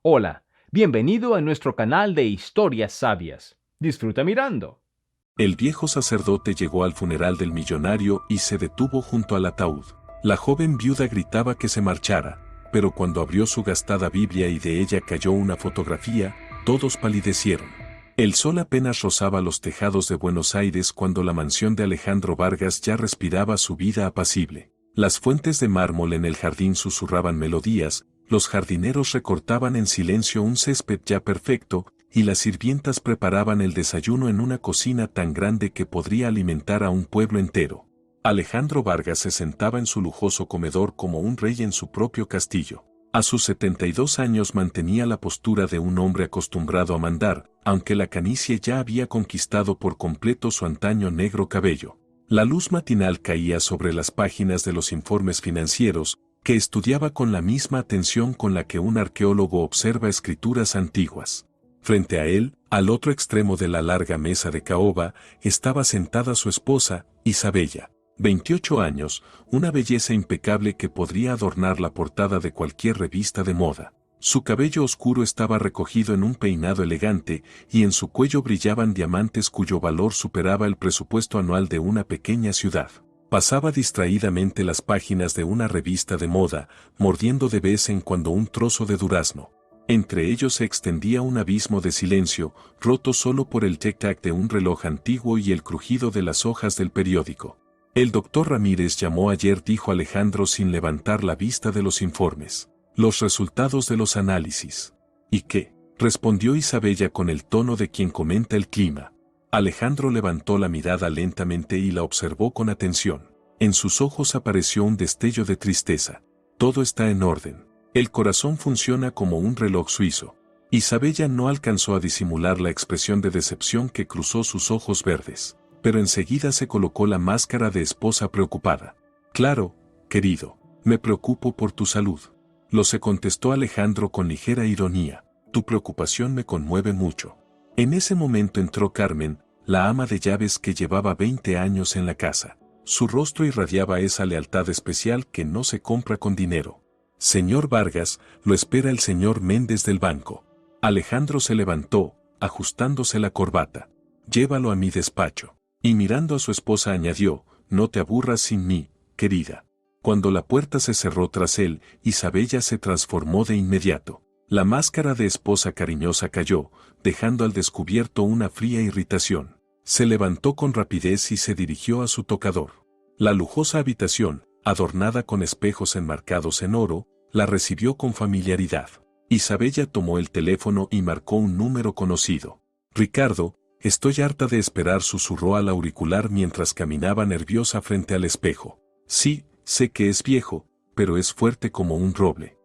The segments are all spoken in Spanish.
Hola, bienvenido a nuestro canal de historias sabias. Disfruta mirando. El viejo sacerdote llegó al funeral del millonario y se detuvo junto al ataúd. La joven viuda gritaba que se marchara, pero cuando abrió su gastada Biblia y de ella cayó una fotografía, todos palidecieron. El sol apenas rozaba los tejados de Buenos Aires cuando la mansión de Alejandro Vargas ya respiraba su vida apacible. Las fuentes de mármol en el jardín susurraban melodías, los jardineros recortaban en silencio un césped ya perfecto, y las sirvientas preparaban el desayuno en una cocina tan grande que podría alimentar a un pueblo entero. Alejandro Vargas se sentaba en su lujoso comedor como un rey en su propio castillo. A sus 72 años mantenía la postura de un hombre acostumbrado a mandar, aunque la canicie ya había conquistado por completo su antaño negro cabello. La luz matinal caía sobre las páginas de los informes financieros, que estudiaba con la misma atención con la que un arqueólogo observa escrituras antiguas. Frente a él, al otro extremo de la larga mesa de caoba, estaba sentada su esposa, Isabella. 28 años, una belleza impecable que podría adornar la portada de cualquier revista de moda. Su cabello oscuro estaba recogido en un peinado elegante y en su cuello brillaban diamantes cuyo valor superaba el presupuesto anual de una pequeña ciudad. Pasaba distraídamente las páginas de una revista de moda, mordiendo de vez en cuando un trozo de durazno. Entre ellos se extendía un abismo de silencio, roto solo por el tic-tac de un reloj antiguo y el crujido de las hojas del periódico. El doctor Ramírez llamó ayer, dijo Alejandro sin levantar la vista de los informes. Los resultados de los análisis. ¿Y qué? Respondió Isabella con el tono de quien comenta el clima. Alejandro levantó la mirada lentamente y la observó con atención. En sus ojos apareció un destello de tristeza. Todo está en orden. El corazón funciona como un reloj suizo. Isabella no alcanzó a disimular la expresión de decepción que cruzó sus ojos verdes, pero enseguida se colocó la máscara de esposa preocupada. Claro, querido, me preocupo por tu salud. Lo se contestó Alejandro con ligera ironía. Tu preocupación me conmueve mucho. En ese momento entró Carmen, la ama de llaves que llevaba 20 años en la casa. Su rostro irradiaba esa lealtad especial que no se compra con dinero. Señor Vargas, lo espera el señor Méndez del banco. Alejandro se levantó, ajustándose la corbata. Llévalo a mi despacho. Y mirando a su esposa añadió, no te aburras sin mí, querida. Cuando la puerta se cerró tras él, Isabella se transformó de inmediato. La máscara de esposa cariñosa cayó, dejando al descubierto una fría irritación. Se levantó con rapidez y se dirigió a su tocador. La lujosa habitación, adornada con espejos enmarcados en oro, la recibió con familiaridad. Isabella tomó el teléfono y marcó un número conocido. Ricardo, estoy harta de esperar, susurró al auricular mientras caminaba nerviosa frente al espejo. Sí, sé que es viejo, pero es fuerte como un roble.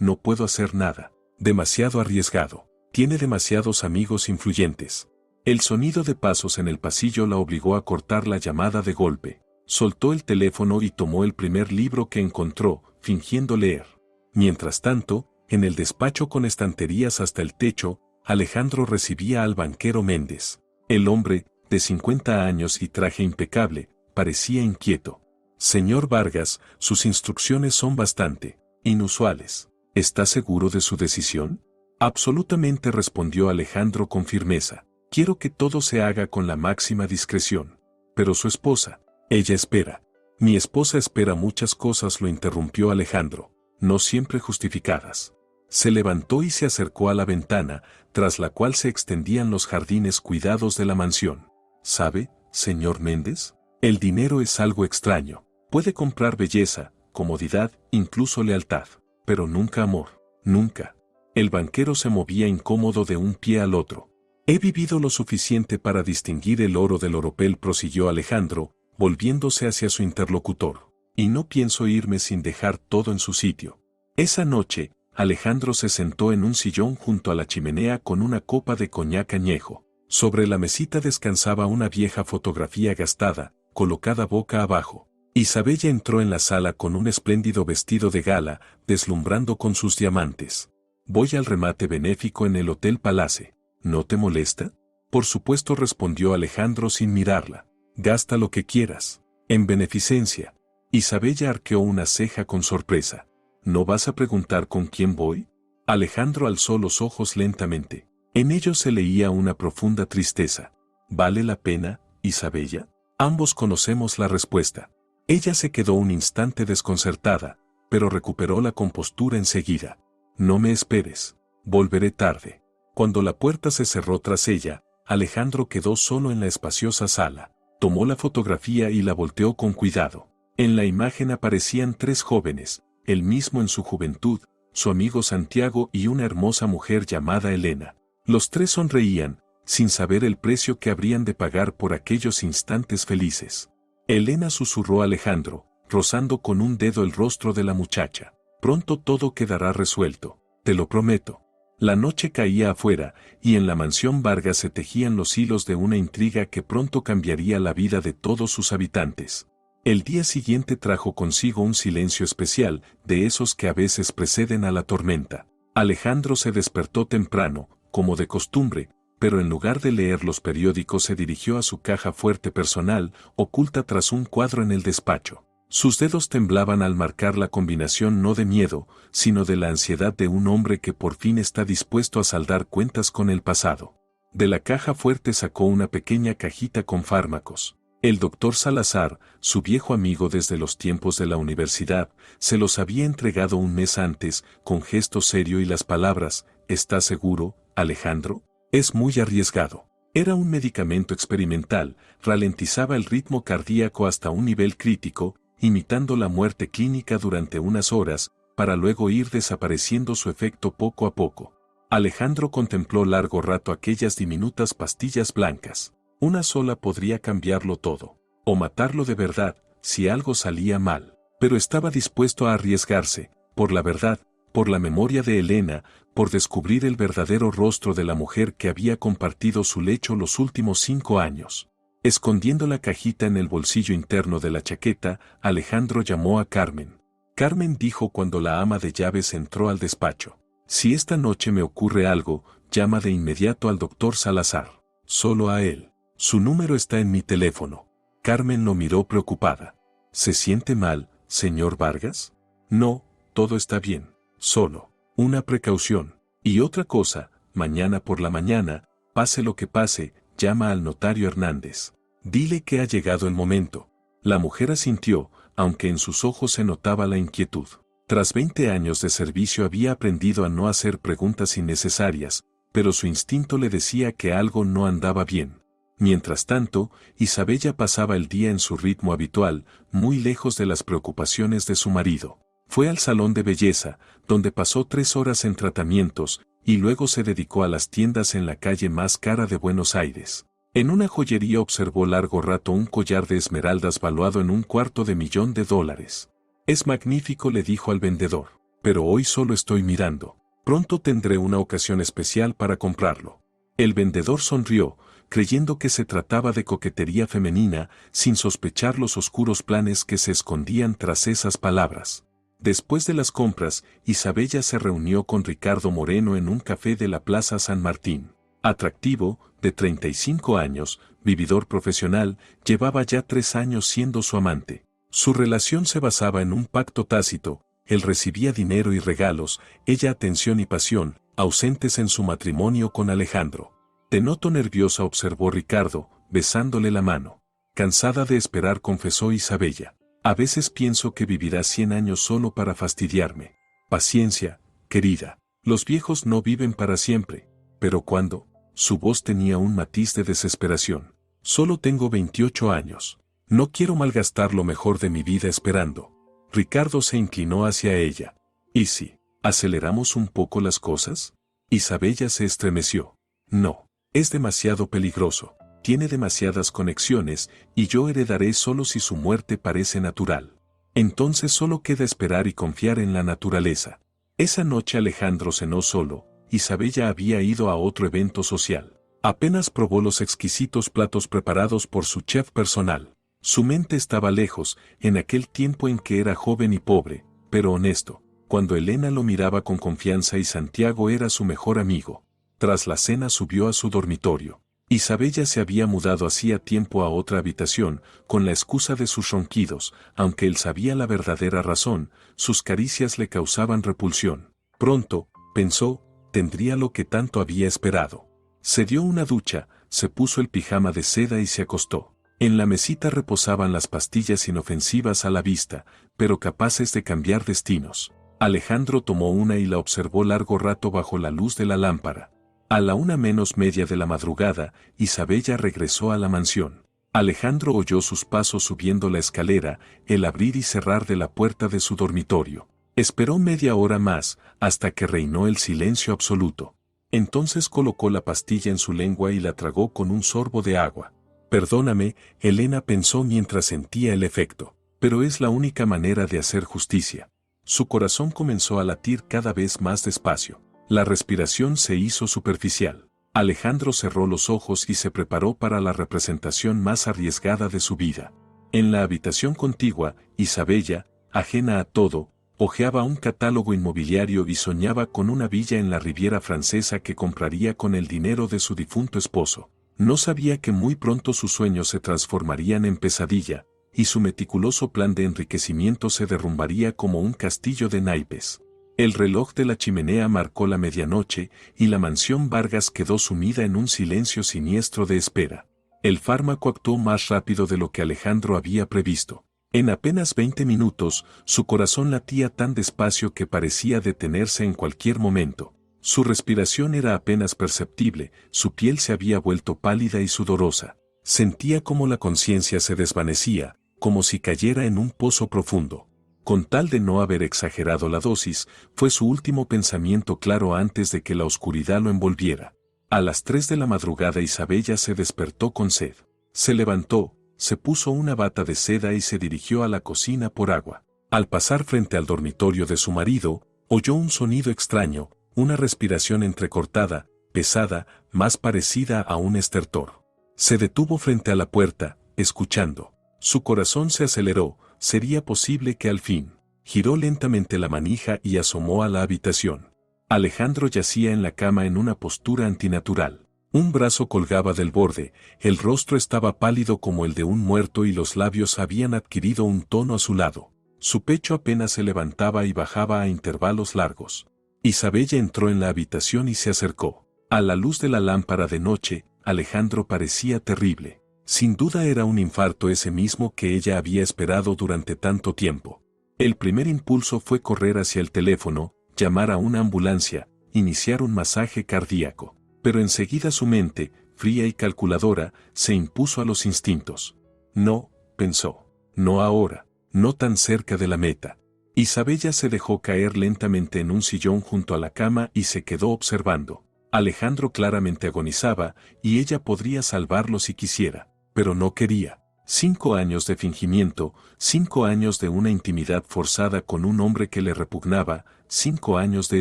No puedo hacer nada. Demasiado arriesgado. Tiene demasiados amigos influyentes. El sonido de pasos en el pasillo la obligó a cortar la llamada de golpe. Soltó el teléfono y tomó el primer libro que encontró, fingiendo leer. Mientras tanto, en el despacho con estanterías hasta el techo, Alejandro recibía al banquero Méndez. El hombre, de 50 años y traje impecable, parecía inquieto. Señor Vargas, sus instrucciones son bastante inusuales. ¿Está seguro de su decisión? Absolutamente, respondió Alejandro con firmeza. Quiero que todo se haga con la máxima discreción. Pero su esposa, ella espera. Mi esposa espera muchas cosas, lo interrumpió Alejandro, no siempre justificadas. Se levantó y se acercó a la ventana, tras la cual se extendían los jardines cuidados de la mansión. ¿Sabe, señor Méndez? El dinero es algo extraño. Puede comprar belleza, comodidad, incluso lealtad, pero nunca amor, nunca. El banquero se movía incómodo de un pie al otro. He vivido lo suficiente para distinguir el oro del oropel, prosiguió Alejandro, volviéndose hacia su interlocutor. Y no pienso irme sin dejar todo en su sitio. Esa noche, Alejandro se sentó en un sillón junto a la chimenea con una copa de coñac añejo. Sobre la mesita descansaba una vieja fotografía gastada, colocada boca abajo. Isabella entró en la sala con un espléndido vestido de gala, deslumbrando con sus diamantes. Voy al remate benéfico en el Hotel Palace. ¿No te molesta? Por supuesto, respondió Alejandro sin mirarla. Gasta lo que quieras. En beneficencia. Isabella arqueó una ceja con sorpresa. ¿No vas a preguntar con quién voy? Alejandro alzó los ojos lentamente. En ellos se leía una profunda tristeza. ¿Vale la pena, Isabella? Ambos conocemos la respuesta. Ella se quedó un instante desconcertada, pero recuperó la compostura enseguida. No me esperes. Volveré tarde. Cuando la puerta se cerró tras ella, Alejandro quedó solo en la espaciosa sala. Tomó la fotografía y la volteó con cuidado. En la imagen aparecían 3 jóvenes, él mismo en su juventud, su amigo Santiago y una hermosa mujer llamada Elena. Los 3 sonreían, sin saber el precio que habrían de pagar por aquellos instantes felices. Elena susurró a Alejandro, rozando con un dedo el rostro de la muchacha. Pronto todo quedará resuelto, te lo prometo. La noche caía afuera, y en la mansión Vargas se tejían los hilos de una intriga que pronto cambiaría la vida de todos sus habitantes. El día siguiente trajo consigo un silencio especial, de esos que a veces preceden a la tormenta. Alejandro se despertó temprano, como de costumbre, pero en lugar de leer los periódicos se dirigió a su caja fuerte personal, oculta tras un cuadro en el despacho. Sus dedos temblaban al marcar la combinación no de miedo, sino de la ansiedad de un hombre que por fin está dispuesto a saldar cuentas con el pasado. De la caja fuerte sacó una pequeña cajita con fármacos. El doctor Salazar, su viejo amigo desde los tiempos de la universidad, se los había entregado un mes antes, con gesto serio y las palabras, ¿estás seguro, Alejandro? Es muy arriesgado. Era un medicamento experimental, ralentizaba el ritmo cardíaco hasta un nivel crítico, imitando la muerte clínica durante unas horas, para luego ir desapareciendo su efecto poco a poco. Alejandro contempló largo rato aquellas diminutas pastillas blancas. Una sola podría cambiarlo todo, o matarlo de verdad, si algo salía mal. Pero estaba dispuesto a arriesgarse, por la verdad, por la memoria de Elena, por descubrir el verdadero rostro de la mujer que había compartido su lecho los últimos 5 años. Escondiendo la cajita en el bolsillo interno de la chaqueta, Alejandro llamó a Carmen. Carmen dijo cuando la ama de llaves entró al despacho. Si esta noche me ocurre algo, llama de inmediato al doctor Salazar. Solo a él. Su número está en mi teléfono. Carmen lo miró preocupada. ¿Se siente mal, señor Vargas? No, todo está bien. Solo una precaución. Y otra cosa, mañana por la mañana, pase lo que pase, llama al notario Hernández. Dile que ha llegado el momento. La mujer asintió, aunque en sus ojos se notaba la inquietud. Tras 20 años de servicio había aprendido a no hacer preguntas innecesarias, pero su instinto le decía que algo no andaba bien. Mientras tanto, Isabella pasaba el día en su ritmo habitual, muy lejos de las preocupaciones de su marido. Fue al salón de belleza, donde pasó 3 horas en tratamientos, y luego se dedicó a las tiendas en la calle más cara de Buenos Aires. En una joyería observó largo rato un collar de esmeraldas valuado en $250,000. Es magnífico, le dijo al vendedor, pero hoy solo estoy mirando. Pronto tendré una ocasión especial para comprarlo. El vendedor sonrió, creyendo que se trataba de coquetería femenina, sin sospechar los oscuros planes que se escondían tras esas palabras. Después de las compras, Isabella se reunió con Ricardo Moreno en un café de la Plaza San Martín. Atractivo, de 35 años, vividor profesional, llevaba ya 3 años siendo su amante. Su relación se basaba en un pacto tácito, él recibía dinero y regalos, ella atención y pasión, ausentes en su matrimonio con Alejandro. Te noto nerviosa, observó Ricardo, besándole la mano. Cansada de esperar, confesó Isabella. A veces pienso que vivirás 100 años solo para fastidiarme. Paciencia, querida. Los viejos no viven para siempre. Pero ¿cuándo? Su voz tenía un matiz de desesperación. Solo tengo 28 años. No quiero malgastar lo mejor de mi vida esperando. Ricardo se inclinó hacia ella. ¿Y si aceleramos un poco las cosas? Isabella se estremeció. No, es demasiado peligroso. Tiene demasiadas conexiones, y yo heredaré solo si su muerte parece natural. Entonces solo queda esperar y confiar en la naturaleza. Esa noche Alejandro cenó solo. Isabella había ido a otro evento social. Apenas probó los exquisitos platos preparados por su chef personal. Su mente estaba lejos, en aquel tiempo en que era joven y pobre, pero honesto, cuando Elena lo miraba con confianza y Santiago era su mejor amigo. Tras la cena subió a su dormitorio. Isabella se había mudado hacía tiempo a otra habitación, con la excusa de sus ronquidos, aunque él sabía la verdadera razón, sus caricias le causaban repulsión. Pronto, Pensó, tendría lo que tanto había esperado. Se dio una ducha, se puso el pijama de seda y se acostó. En la mesita reposaban las pastillas inofensivas a la vista, pero capaces de cambiar destinos. Alejandro tomó una y la observó largo rato bajo la luz de la lámpara. A la 1:30 de la madrugada, Isabella regresó a la mansión. Alejandro oyó sus pasos subiendo la escalera, el abrir y cerrar de la puerta de su dormitorio. Esperó media hora más, hasta que reinó el silencio absoluto. Entonces colocó la pastilla en su lengua y la tragó con un sorbo de agua. Perdóname, Elena pensó mientras sentía el efecto, pero es la única manera de hacer justicia. Su corazón comenzó a latir cada vez más despacio. La respiración se hizo superficial. Alejandro cerró los ojos y se preparó para la representación más arriesgada de su vida. En la habitación contigua, Isabella, ajena a todo, hojeaba un catálogo inmobiliario y soñaba con una villa en la Riviera Francesa que compraría con el dinero de su difunto esposo. No sabía que muy pronto sus sueños se transformarían en pesadilla, y su meticuloso plan de enriquecimiento se derrumbaría como un castillo de naipes. El reloj de la chimenea marcó la medianoche, y la mansión Vargas quedó sumida en un silencio siniestro de espera. El fármaco actuó más rápido de lo que Alejandro había previsto. En apenas 20 minutos, su corazón latía tan despacio que parecía detenerse en cualquier momento. Su respiración era apenas perceptible, su piel se había vuelto pálida y sudorosa. Sentía como la conciencia se desvanecía, como si cayera en un pozo profundo. Con tal de no haber exagerado la dosis, fue su último pensamiento claro antes de que la oscuridad lo envolviera. A las 3 de la madrugada Isabella se despertó con sed. Se levantó, se puso una bata de seda y se dirigió a la cocina por agua. Al pasar frente al dormitorio de su marido, oyó un sonido extraño, una respiración entrecortada, pesada, más parecida a un estertor. Se detuvo frente a la puerta, escuchando. Su corazón se aceleró, sería posible que al fin. Giró lentamente la manija y asomó a la habitación. Alejandro yacía en la cama en una postura antinatural. Un brazo colgaba del borde, el rostro estaba pálido como el de un muerto y los labios habían adquirido un tono azulado. Su pecho apenas se levantaba y bajaba a intervalos largos. Isabella entró en la habitación y se acercó. A la luz de la lámpara de noche, Alejandro parecía terrible. Sin duda era un infarto ese mismo que ella había esperado durante tanto tiempo. El primer impulso fue correr hacia el teléfono, llamar a una ambulancia, iniciar un masaje cardíaco. Pero enseguida su mente, fría y calculadora, se impuso a los instintos. No, pensó. No ahora, no tan cerca de la meta. Isabella se dejó caer lentamente en un sillón junto a la cama y se quedó observando. Alejandro claramente agonizaba, y ella podría salvarlo si quisiera, pero no quería. 5 años de fingimiento, 5 años de una intimidad forzada con un hombre que le repugnaba, 5 años de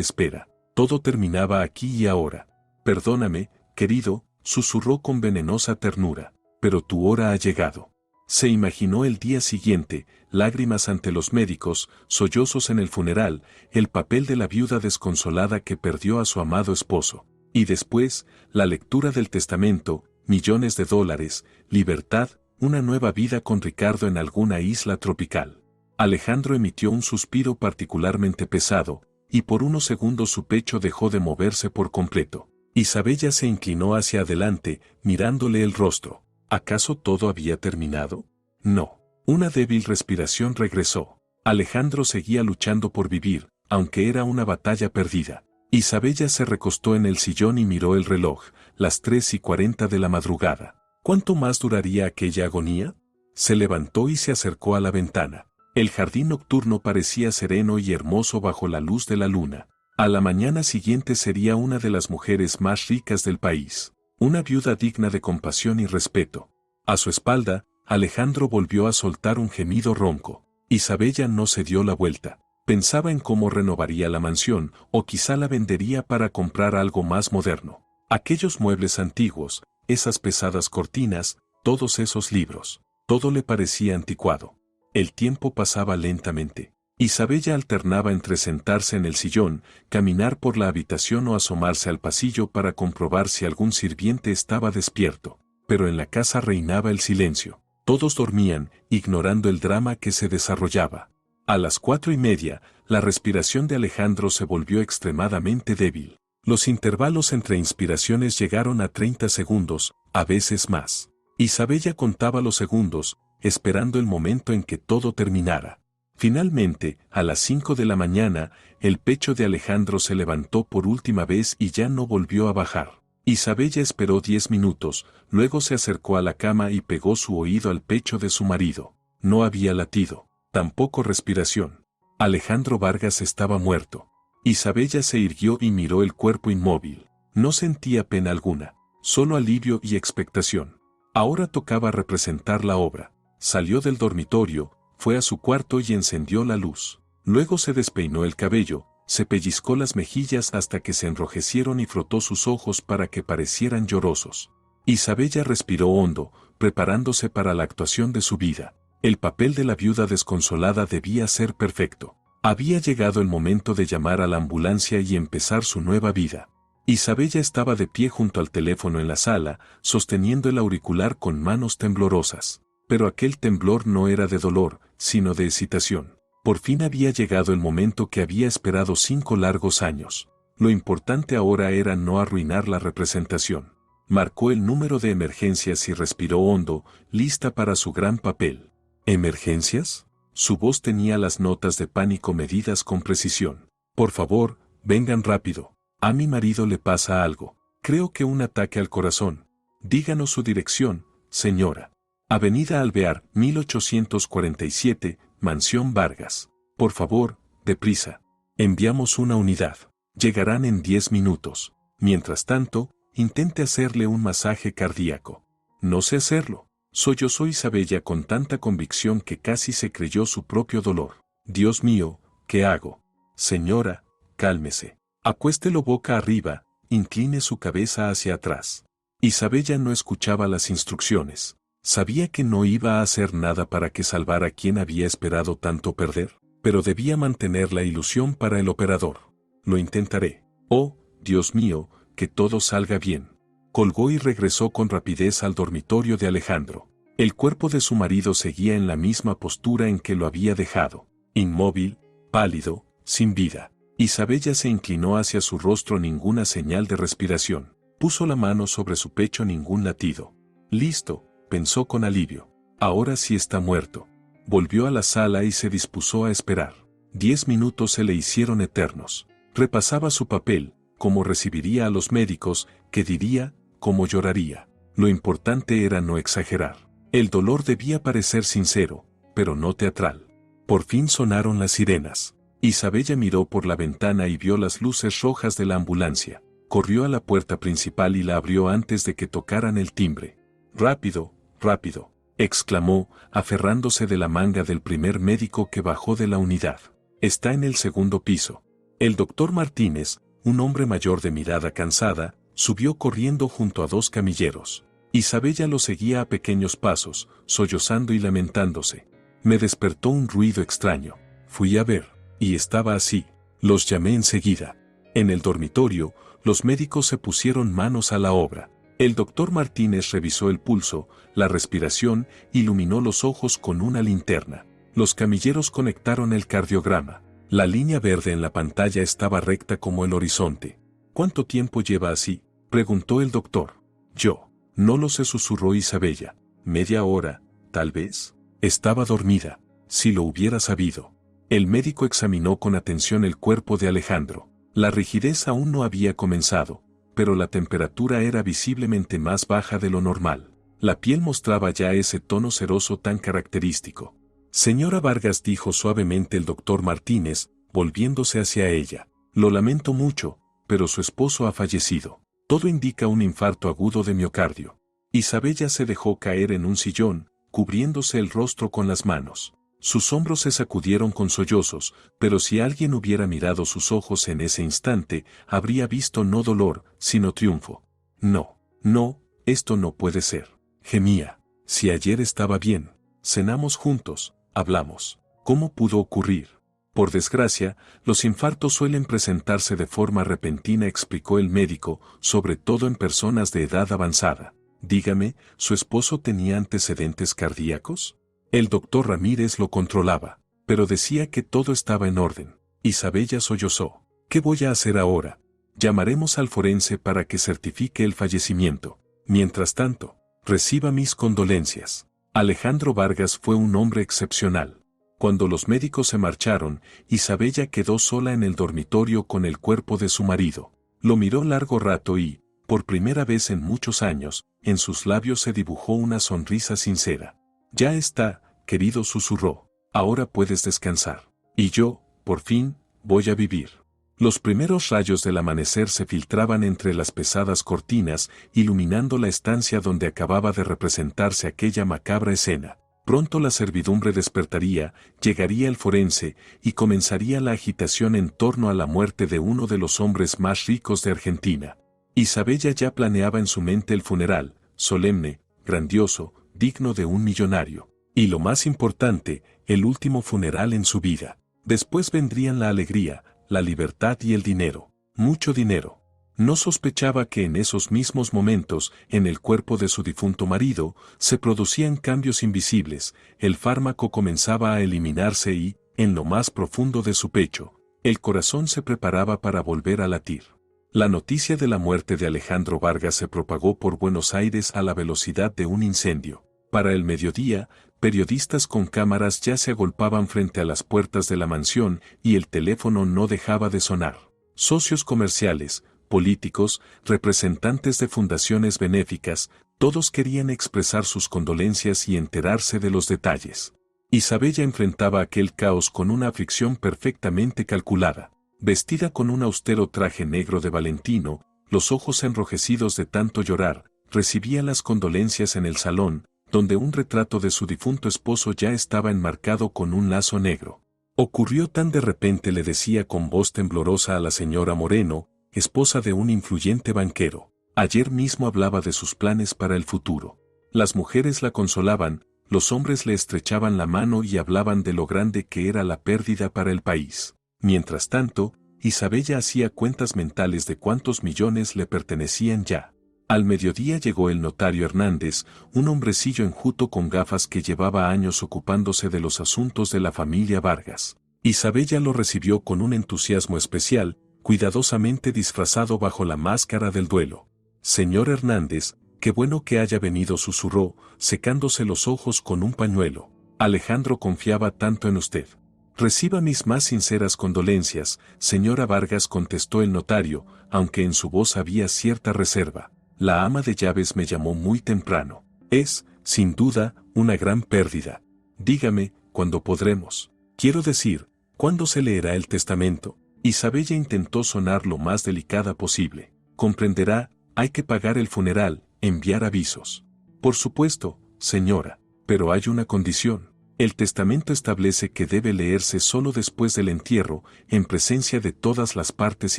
espera. Todo terminaba aquí y ahora. Perdóname, querido, susurró con venenosa ternura, pero tu hora ha llegado. Se imaginó el día siguiente, lágrimas ante los médicos, sollozos en el funeral, el papel de la viuda desconsolada que perdió a su amado esposo. Y después, la lectura del testamento, millones de dólares, libertad, una nueva vida con Ricardo en alguna isla tropical. Alejandro emitió un suspiro particularmente pesado, y por unos segundos su pecho dejó de moverse por completo. Isabella se inclinó hacia adelante, mirándole el rostro. ¿Acaso todo había terminado? No. Una débil respiración regresó. Alejandro seguía luchando por vivir, aunque era una batalla perdida. Isabella se recostó en el sillón y miró el reloj, las 3:40 de la madrugada. ¿Cuánto más duraría aquella agonía? Se levantó y se acercó a la ventana. El jardín nocturno parecía sereno y hermoso bajo la luz de la luna. A la mañana siguiente sería una de las mujeres más ricas del país. Una viuda digna de compasión y respeto. A su espalda, Alejandro volvió a soltar un gemido ronco. Isabella no se dio la vuelta. Pensaba en cómo renovaría la mansión, o quizá la vendería para comprar algo más moderno. Aquellos muebles antiguos, esas pesadas cortinas, todos esos libros, todo le parecía anticuado. El tiempo pasaba lentamente. Isabella alternaba entre sentarse en el sillón, caminar por la habitación o asomarse al pasillo para comprobar si algún sirviente estaba despierto. Pero en la casa reinaba el silencio. Todos dormían, ignorando el drama que se desarrollaba. A las 4:30, la respiración de Alejandro se volvió extremadamente débil. Los intervalos entre inspiraciones llegaron a 30 segundos, a veces más. Isabella contaba los segundos, esperando el momento en que todo terminara. Finalmente, a las 5 de la mañana, el pecho de Alejandro se levantó por última vez y ya no volvió a bajar. Isabella esperó 10 minutos, luego se acercó a la cama y pegó su oído al pecho de su marido. No había latido, tampoco respiración. Alejandro Vargas estaba muerto. Isabella se irguió y miró el cuerpo inmóvil. No sentía pena alguna, solo alivio y expectación. Ahora tocaba representar la obra. Salió del dormitorio, fue a su cuarto y encendió la luz. Luego se despeinó el cabello, se pellizcó las mejillas hasta que se enrojecieron y frotó sus ojos para que parecieran llorosos. Isabella respiró hondo, preparándose para la actuación de su vida. El papel de la viuda desconsolada debía ser perfecto. Había llegado el momento de llamar a la ambulancia y empezar su nueva vida. Isabella estaba de pie junto al teléfono en la sala, sosteniendo el auricular con manos temblorosas. Pero aquel temblor no era de dolor, sino de excitación. Por fin había llegado el momento que había esperado 5 largos años. Lo importante ahora era no arruinar la representación. Marcó el número de emergencias y respiró hondo, lista para su gran papel. ¿Emergencias? Su voz tenía las notas de pánico medidas con precisión. Por favor, vengan rápido. A mi marido le pasa algo. Creo que un ataque al corazón. Díganos su dirección, señora. Avenida Alvear, 1847, Mansión Vargas. Por favor, deprisa. Enviamos una unidad. Llegarán en 10 minutos. Mientras tanto, intente hacerle un masaje cardíaco. No sé hacerlo. Sollozó Isabella con tanta convicción que casi se creyó su propio dolor. Dios mío, ¿qué hago? Señora, cálmese. Acuéstelo boca arriba, incline su cabeza hacia atrás. Isabella no escuchaba las instrucciones. Sabía que no iba a hacer nada para que salvara a quien había esperado tanto perder, pero debía mantener la ilusión para el operador. Lo intentaré. Oh, Dios mío, que todo salga bien. Colgó y regresó con rapidez al dormitorio de Alejandro. El cuerpo de su marido seguía en la misma postura en que lo había dejado, inmóvil, pálido, sin vida. Isabella se inclinó hacia su rostro, ninguna señal de respiración. Puso la mano sobre su pecho, ningún latido. Listo, pensó con alivio. Ahora sí está muerto. Volvió a la sala y se dispuso a esperar. 10 minutos se le hicieron eternos. Repasaba su papel, cómo recibiría a los médicos, qué diría, cómo lloraría. Lo importante era no exagerar. El dolor debía parecer sincero, pero no teatral. Por fin sonaron las sirenas. Isabella miró por la ventana y vio las luces rojas de la ambulancia. Corrió a la puerta principal y la abrió antes de que tocaran el timbre. «Rápido, rápido», exclamó, aferrándose de la manga del primer médico que bajó de la unidad. «Está en el segundo piso». El doctor Martínez, un hombre mayor de mirada cansada, subió corriendo junto a 2 camilleros. Isabella lo seguía a pequeños pasos, sollozando y lamentándose. Me despertó un ruido extraño. Fui a ver, y estaba así. Los llamé enseguida. En el dormitorio, los médicos se pusieron manos a la obra. El doctor Martínez revisó el pulso, la respiración, iluminó los ojos con una linterna. Los camilleros conectaron el cardiograma. La línea verde en la pantalla estaba recta como el horizonte. ¿Cuánto tiempo lleva así?, preguntó el doctor. Yo. No lo sé, susurró Isabella. ¿Media hora, tal vez? Estaba dormida. Si lo hubiera sabido. El médico examinó con atención el cuerpo de Alejandro. La rigidez aún no había comenzado, pero la temperatura era visiblemente más baja de lo normal. La piel mostraba ya ese tono ceroso tan característico. Señora Vargas, dijo suavemente el doctor Martínez, volviéndose hacia ella. Lo lamento mucho, pero su esposo ha fallecido. Todo indica un infarto agudo de miocardio. Isabella se dejó caer en un sillón, cubriéndose el rostro con las manos. Sus hombros se sacudieron con sollozos, pero si alguien hubiera mirado sus ojos en ese instante, habría visto no dolor, sino triunfo. No, no, esto no puede ser. Gemía. Si ayer estaba bien, cenamos juntos, hablamos. ¿Cómo pudo ocurrir? Por desgracia, los infartos suelen presentarse de forma repentina, explicó el médico, sobre todo en personas de edad avanzada. Dígame, ¿su esposo tenía antecedentes cardíacos? El doctor Ramírez lo controlaba. pero decía que todo estaba en orden. Isabella sollozó. ¿Qué voy a hacer ahora? Llamaremos al forense para que certifique el fallecimiento. Mientras tanto, reciba mis condolencias. Alejandro Vargas fue un hombre excepcional. Cuando los médicos se marcharon, Isabella quedó sola en el dormitorio con el cuerpo de su marido. Lo miró largo rato y, por primera vez en muchos años, en sus labios se dibujó una sonrisa sincera. Ya está, querido, susurró. Ahora puedes descansar. Y yo, por fin, voy a vivir. Los primeros rayos del amanecer se filtraban entre las pesadas cortinas, iluminando la estancia donde acababa de representarse aquella macabra escena. Pronto la servidumbre despertaría, llegaría el forense, y comenzaría la agitación en torno a la muerte de uno de los hombres más ricos de Argentina. Isabella ya planeaba en su mente el funeral, solemne, grandioso, digno de un millonario. Y lo más importante, el último funeral en su vida. Después vendrían la alegría, la libertad y el dinero. Mucho dinero. No sospechaba que en esos mismos momentos, en el cuerpo de su difunto marido, se producían cambios invisibles, el fármaco comenzaba a eliminarse y, en lo más profundo de su pecho, el corazón se preparaba para volver a latir. La noticia de la muerte de Alejandro Vargas se propagó por Buenos Aires a la velocidad de un incendio. Para el mediodía, periodistas con cámaras ya se agolpaban frente a las puertas de la mansión y el teléfono no dejaba de sonar. Socios comerciales, políticos, representantes de fundaciones benéficas, todos querían expresar sus condolencias y enterarse de los detalles. Isabella enfrentaba aquel caos con una aflicción perfectamente calculada. Vestida con un austero traje negro de Valentino, los ojos enrojecidos de tanto llorar, recibía las condolencias en el salón, donde un retrato de su difunto esposo ya estaba enmarcado con un lazo negro. Ocurrió tan de repente, le decía con voz temblorosa a la señora Moreno, esposa de un influyente banquero. Ayer mismo hablaba de sus planes para el futuro. Las mujeres la consolaban, los hombres le estrechaban la mano y hablaban de lo grande que era la pérdida para el país. Mientras tanto, Isabella hacía cuentas mentales de cuántos millones le pertenecían ya. Al mediodía llegó el notario Hernández, un hombrecillo enjuto con gafas que llevaba años ocupándose de los asuntos de la familia Vargas. Isabella lo recibió con un entusiasmo especial, cuidadosamente disfrazado bajo la máscara del duelo. Señor Hernández, qué bueno que haya venido, susurró, secándose los ojos con un pañuelo. Alejandro confiaba tanto en usted. Reciba mis más sinceras condolencias, señora Vargas, contestó el notario, aunque en su voz había cierta reserva. La ama de llaves me llamó muy temprano. Es, sin duda, una gran pérdida. Dígame, ¿cuándo podremos? Quiero decir, ¿cuándo se leerá el testamento? Isabella intentó sonar lo más delicada posible. Comprenderá, hay que pagar el funeral, enviar avisos. Por supuesto, señora, pero hay una condición. El testamento establece que debe leerse solo después del entierro, en presencia de todas las partes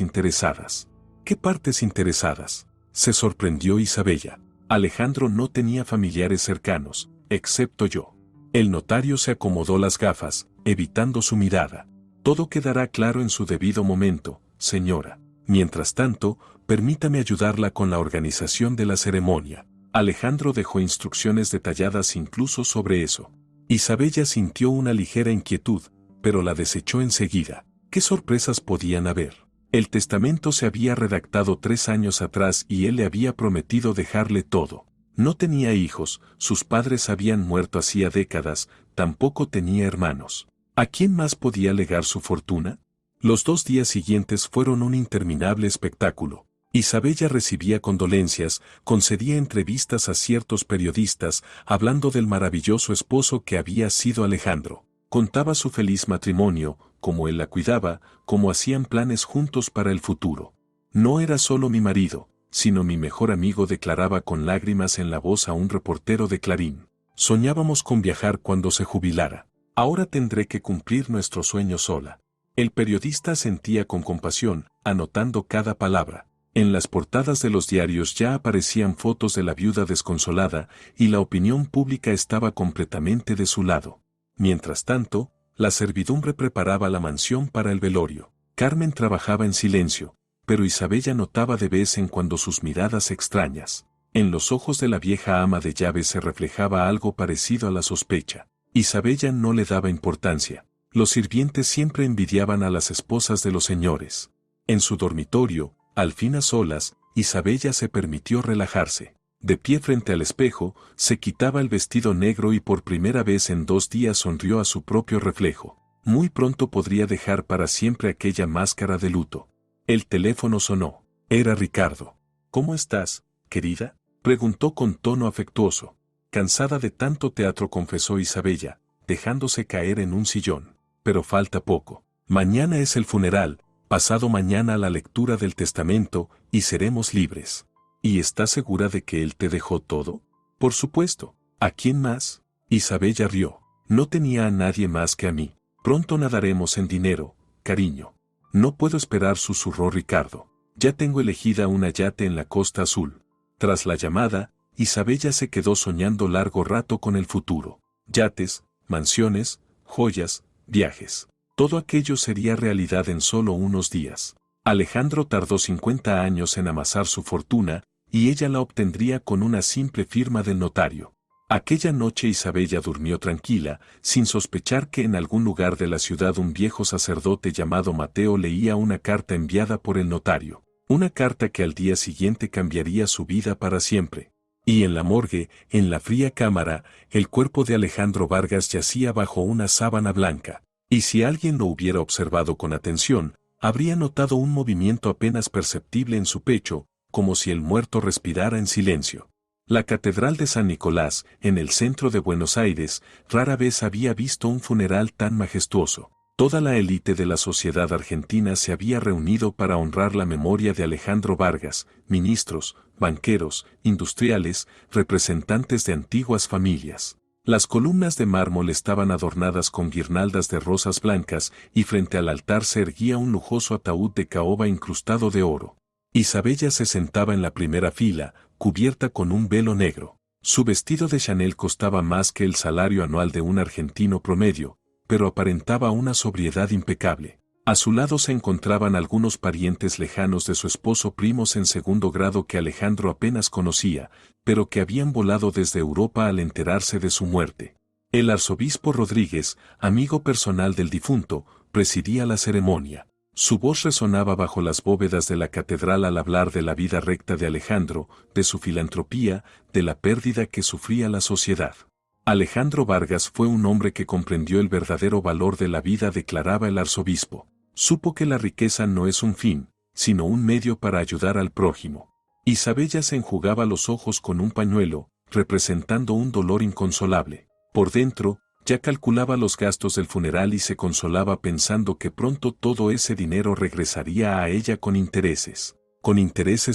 interesadas. ¿Qué partes interesadas?, se sorprendió Isabella. Alejandro no tenía familiares cercanos, excepto yo. El notario se acomodó las gafas, evitando su mirada. Todo quedará claro en su debido momento, señora. Mientras tanto, permítame ayudarla con la organización de la ceremonia. Alejandro dejó instrucciones detalladas incluso sobre eso. Isabella sintió una ligera inquietud, pero la desechó enseguida. ¿Qué sorpresas podían haber? El testamento se había redactado 3 años atrás y él le había prometido dejarle todo. No tenía hijos, sus padres habían muerto hacía décadas, tampoco tenía hermanos. ¿A quién más podía legar su fortuna? Los 2 días siguientes fueron un interminable espectáculo. Isabella recibía condolencias, concedía entrevistas a ciertos periodistas, hablando del maravilloso esposo que había sido Alejandro. Contaba su feliz matrimonio, cómo él la cuidaba, cómo hacían planes juntos para el futuro. No era solo mi marido, sino mi mejor amigo, declaraba con lágrimas en la voz a un reportero de Clarín. Soñábamos con viajar cuando se jubilara. Ahora tendré que cumplir nuestro sueño sola. El periodista asentía con compasión, anotando cada palabra. En las portadas de los diarios ya aparecían fotos de la viuda desconsolada, y la opinión pública estaba completamente de su lado. Mientras tanto, la servidumbre preparaba la mansión para el velorio. Carmen trabajaba en silencio, pero Isabella notaba de vez en cuando sus miradas extrañas. En los ojos de la vieja ama de llaves se reflejaba algo parecido a la sospecha. Isabella no le daba importancia. Los sirvientes siempre envidiaban a las esposas de los señores. En su dormitorio, al fin a solas, Isabella se permitió relajarse. De pie frente al espejo, se quitaba el vestido negro y por primera vez en 2 días sonrió a su propio reflejo. Muy pronto podría dejar para siempre aquella máscara de luto. El teléfono sonó. Era Ricardo. ¿Cómo estás, querida?, preguntó con tono afectuoso. Cansada de tanto teatro, confesó Isabella, dejándose caer en un sillón. Pero falta poco. Mañana es el funeral, pasado mañana la lectura del testamento, y seremos libres. ¿Y estás segura de que él te dejó todo? Por supuesto. ¿A quién más? Isabella rió. No tenía a nadie más que a mí. Pronto nadaremos en dinero, cariño. No puedo esperar, susurró Ricardo. Ya tengo elegida una yate en la Costa Azul. Tras la llamada, Isabella se quedó soñando largo rato con el futuro. Yates, mansiones, joyas, viajes. Todo aquello sería realidad en solo unos días. Alejandro tardó 50 años en amasar su fortuna, y ella la obtendría con una simple firma del notario. Aquella noche Isabella durmió tranquila, sin sospechar que en algún lugar de la ciudad un viejo sacerdote llamado Mateo leía una carta enviada por el notario. Una carta que al día siguiente cambiaría su vida para siempre. Y en la morgue, en la fría cámara, el cuerpo de Alejandro Vargas yacía bajo una sábana blanca. Y si alguien lo hubiera observado con atención, habría notado un movimiento apenas perceptible en su pecho, como si el muerto respirara en silencio. La Catedral de San Nicolás, en el centro de Buenos Aires, rara vez había visto un funeral tan majestuoso. Toda la élite de la sociedad argentina se había reunido para honrar la memoria de Alejandro Vargas, ministros, banqueros, industriales, representantes de antiguas familias. Las columnas de mármol estaban adornadas con guirnaldas de rosas blancas y frente al altar se erguía un lujoso ataúd de caoba incrustado de oro. Isabella se sentaba en la primera fila, cubierta con un velo negro. Su vestido de Chanel costaba más que el salario anual de un argentino promedio, pero aparentaba una sobriedad impecable. A su lado se encontraban algunos parientes lejanos de su esposo, primos en segundo grado que Alejandro apenas conocía, pero que habían volado desde Europa al enterarse de su muerte. El arzobispo Rodríguez, amigo personal del difunto, presidía la ceremonia. Su voz resonaba bajo las bóvedas de la catedral al hablar de la vida recta de Alejandro, de su filantropía, de la pérdida que sufría la sociedad. Alejandro Vargas fue un hombre que comprendió el verdadero valor de la vida, declaraba el arzobispo. Supo que la riqueza no es un fin, sino un medio para ayudar al prójimo. Isabella se enjugaba los ojos con un pañuelo, representando un dolor inconsolable. Por dentro, ya calculaba los gastos del funeral y se consolaba pensando que pronto todo ese dinero regresaría a ella con intereses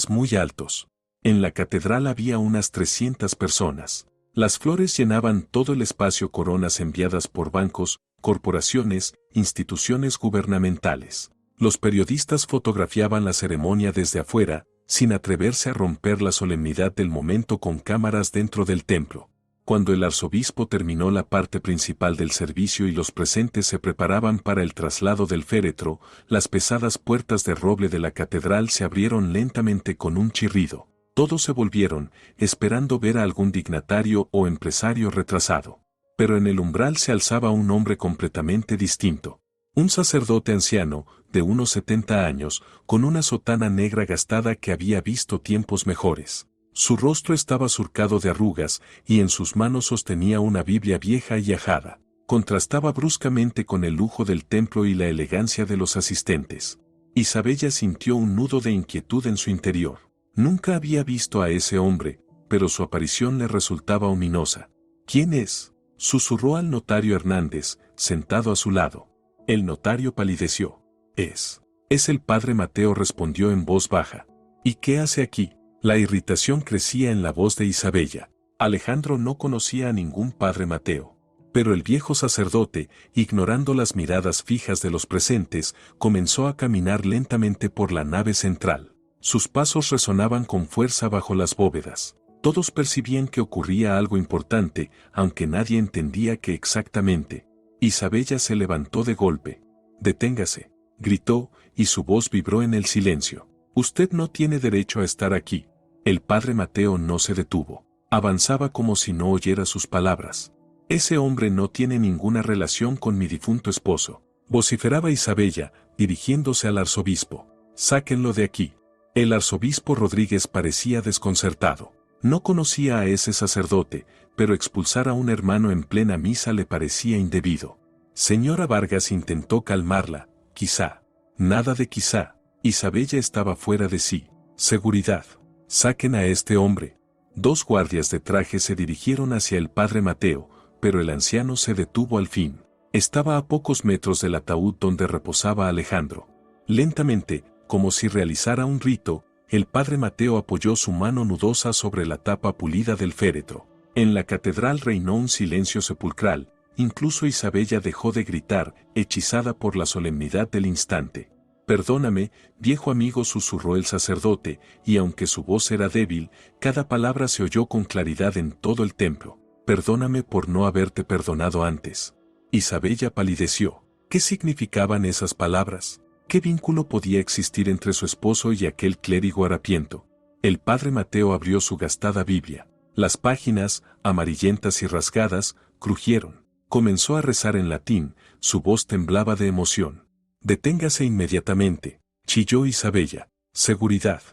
muy altos. En la catedral había unas 300 personas. Las flores llenaban todo el espacio, coronas enviadas por bancos, corporaciones, instituciones gubernamentales. Los periodistas fotografiaban la ceremonia desde afuera, sin atreverse a romper la solemnidad del momento con cámaras dentro del templo. Cuando el arzobispo terminó la parte principal del servicio y los presentes se preparaban para el traslado del féretro, las pesadas puertas de roble de la catedral se abrieron lentamente con un chirrido. Todos se volvieron, esperando ver a algún dignatario o empresario retrasado. Pero en el umbral se alzaba un hombre completamente distinto. Un sacerdote anciano, de unos 70 años, con una sotana negra gastada que había visto tiempos mejores. Su rostro estaba surcado de arrugas, y en sus manos sostenía una Biblia vieja y ajada. Contrastaba bruscamente con el lujo del templo y la elegancia de los asistentes. Isabella sintió un nudo de inquietud en su interior. Nunca había visto a ese hombre, pero su aparición le resultaba ominosa. ¿Quién es?, susurró al notario Hernández, sentado a su lado. El notario palideció. Es el padre Mateo, respondió en voz baja. ¿Y qué hace aquí? La irritación crecía en la voz de Isabella. Alejandro no conocía a ningún padre Mateo. Pero el viejo sacerdote, ignorando las miradas fijas de los presentes, comenzó a caminar lentamente por la nave central. Sus pasos resonaban con fuerza bajo las bóvedas. Todos percibían que ocurría algo importante, aunque nadie entendía qué exactamente. Isabella se levantó de golpe. «Deténgase», gritó, y su voz vibró en el silencio. «Usted no tiene derecho a estar aquí». El padre Mateo no se detuvo. Avanzaba como si no oyera sus palabras. Ese hombre no tiene ninguna relación con mi difunto esposo, vociferaba Isabella, dirigiéndose al arzobispo. Sáquenlo de aquí. El arzobispo Rodríguez parecía desconcertado. No conocía a ese sacerdote, pero expulsar a un hermano en plena misa le parecía indebido. Señora Vargas intentó calmarla. Quizá. Nada de quizá. Isabella estaba fuera de sí. Seguridad. Saquen a este hombre. 2 guardias de traje se dirigieron hacia el padre Mateo, pero el anciano se detuvo al fin. Estaba a pocos metros del ataúd donde reposaba Alejandro. Lentamente, como si realizara un rito, el padre Mateo apoyó su mano nudosa sobre la tapa pulida del féretro. En la catedral reinó un silencio sepulcral, incluso Isabella dejó de gritar, hechizada por la solemnidad del instante. «Perdóname, viejo amigo», susurró el sacerdote, y aunque su voz era débil, cada palabra se oyó con claridad en todo el templo. «Perdóname por no haberte perdonado antes». Isabella palideció. ¿Qué significaban esas palabras? ¿Qué vínculo podía existir entre su esposo y aquel clérigo harapiento? El padre Mateo abrió su gastada Biblia. Las páginas, amarillentas y rasgadas, crujieron. Comenzó a rezar en latín, su voz temblaba de emoción. «Deténgase inmediatamente», chilló Isabella. «Seguridad».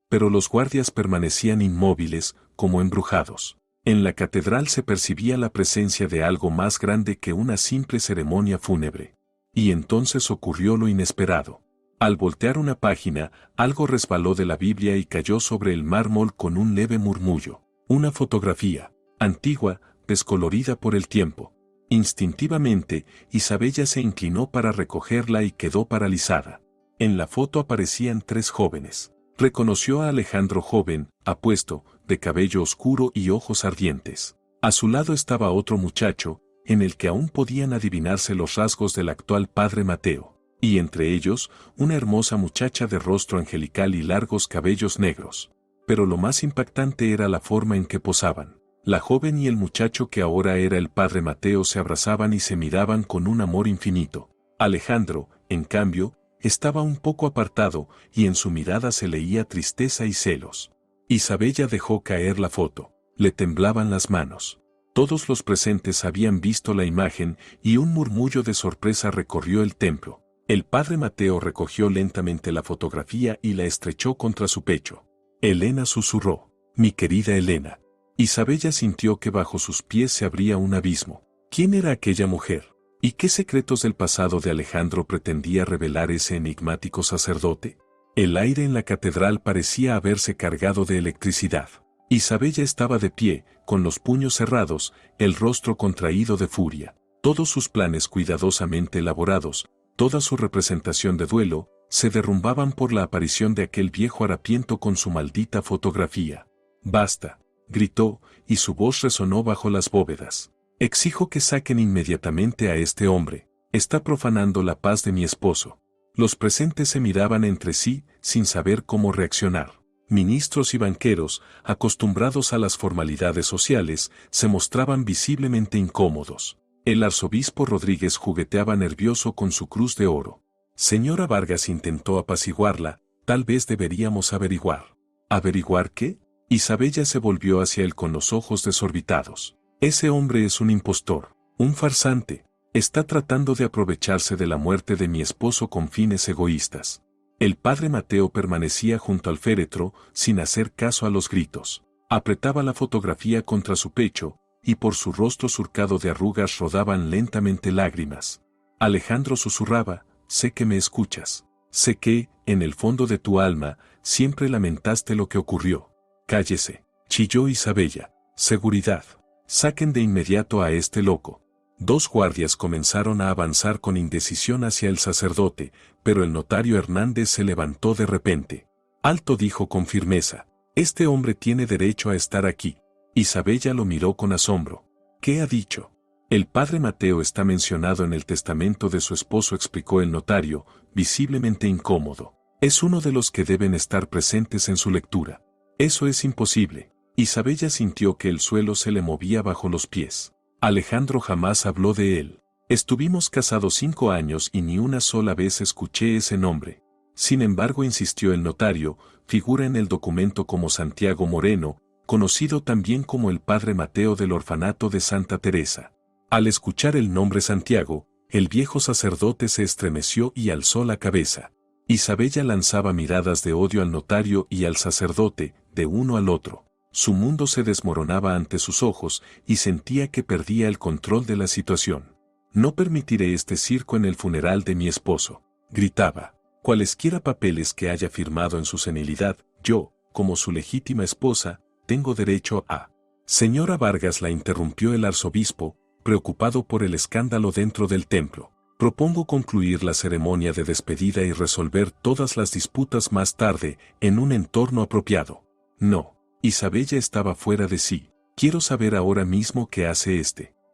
Pero los guardias permanecían inmóviles, como embrujados. En la catedral se percibía la presencia de algo más grande que una simple ceremonia fúnebre. Y entonces ocurrió lo inesperado. Al voltear una página, algo resbaló de la Biblia y cayó sobre el mármol con un leve murmullo. Una fotografía, antigua, descolorida por el tiempo. Instintivamente, Isabella se inclinó para recogerla y quedó paralizada. En la foto aparecían 3 jóvenes. Reconoció a Alejandro joven, apuesto, de cabello oscuro y ojos ardientes. A su lado estaba otro muchacho, en el que aún podían adivinarse los rasgos del actual padre Mateo, y entre ellos, una hermosa muchacha de rostro angelical y largos cabellos negros. Pero lo más impactante era la forma en que posaban. La joven y el muchacho que ahora era el padre Mateo se abrazaban y se miraban con un amor infinito. Alejandro, en cambio, estaba un poco apartado, y en su mirada se leía tristeza y celos. Isabella dejó caer la foto. Le temblaban las manos. Todos los presentes habían visto la imagen, y un murmullo de sorpresa recorrió el templo. El padre Mateo recogió lentamente la fotografía y la estrechó contra su pecho. «Elena», susurró. «Mi querida Elena». Isabella sintió que bajo sus pies se abría un abismo. ¿Quién era aquella mujer? ¿Y qué secretos del pasado de Alejandro pretendía revelar ese enigmático sacerdote? El aire en la catedral parecía haberse cargado de electricidad. Isabella estaba de pie, con los puños cerrados, el rostro contraído de furia. Todos sus planes cuidadosamente elaborados, toda su representación de duelo, se derrumbaban por la aparición de aquel viejo harapiento con su maldita fotografía. «Basta», gritó, y su voz resonó bajo las bóvedas. «Exijo que saquen inmediatamente a este hombre. Está profanando la paz de mi esposo». Los presentes se miraban entre sí, sin saber cómo reaccionar. Ministros y banqueros, acostumbrados a las formalidades sociales, se mostraban visiblemente incómodos. El arzobispo Rodríguez jugueteaba nervioso con su cruz de oro. Señora Vargas intentó apaciguarla. «Tal vez deberíamos averiguar». «¿Averiguar qué?». Isabella se volvió hacia él con los ojos desorbitados. «Ese hombre es un impostor, un farsante. Está tratando de aprovecharse de la muerte de mi esposo con fines egoístas». El padre Mateo permanecía junto al féretro, sin hacer caso a los gritos. Apretaba la fotografía contra su pecho, y por su rostro surcado de arrugas rodaban lentamente lágrimas. Alejandro susurraba: «Sé que me escuchas. Sé que, en el fondo de tu alma, siempre lamentaste lo que ocurrió». «Cállese», chilló Isabella. «Seguridad. Saquen de inmediato a este loco». 2 guardias comenzaron a avanzar con indecisión hacia el sacerdote, pero el notario Hernández se levantó de repente. «Alto», dijo con firmeza. «Este hombre tiene derecho a estar aquí». Isabella lo miró con asombro. «¿Qué ha dicho?». «El padre Mateo está mencionado en el testamento de su esposo», explicó el notario, visiblemente incómodo. «Es uno de los que deben estar presentes en su lectura». «Eso es imposible». Isabella sintió que el suelo se le movía bajo los pies. «Alejandro jamás habló de él. Estuvimos casados 5 años y ni una sola vez escuché ese nombre». Sin embargo, insistió el notario, figura en el documento como Santiago Moreno, conocido también como el padre Mateo del orfanato de Santa Teresa. Al escuchar el nombre Santiago, el viejo sacerdote se estremeció y alzó la cabeza. Isabella lanzaba miradas de odio al notario y al sacerdote, de uno al otro. Su mundo se desmoronaba ante sus ojos y sentía que perdía el control de la situación. «No permitiré este circo en el funeral de mi esposo», gritaba. «Cualesquiera papeles que haya firmado en su senilidad, yo, como su legítima esposa, tengo derecho a...». Señora Vargas, la interrumpió el arzobispo, preocupado por el escándalo dentro del templo. «Propongo concluir la ceremonia de despedida y resolver todas las disputas más tarde, en un entorno apropiado». «No». Isabella estaba fuera de sí. «Quiero saber ahora mismo qué hace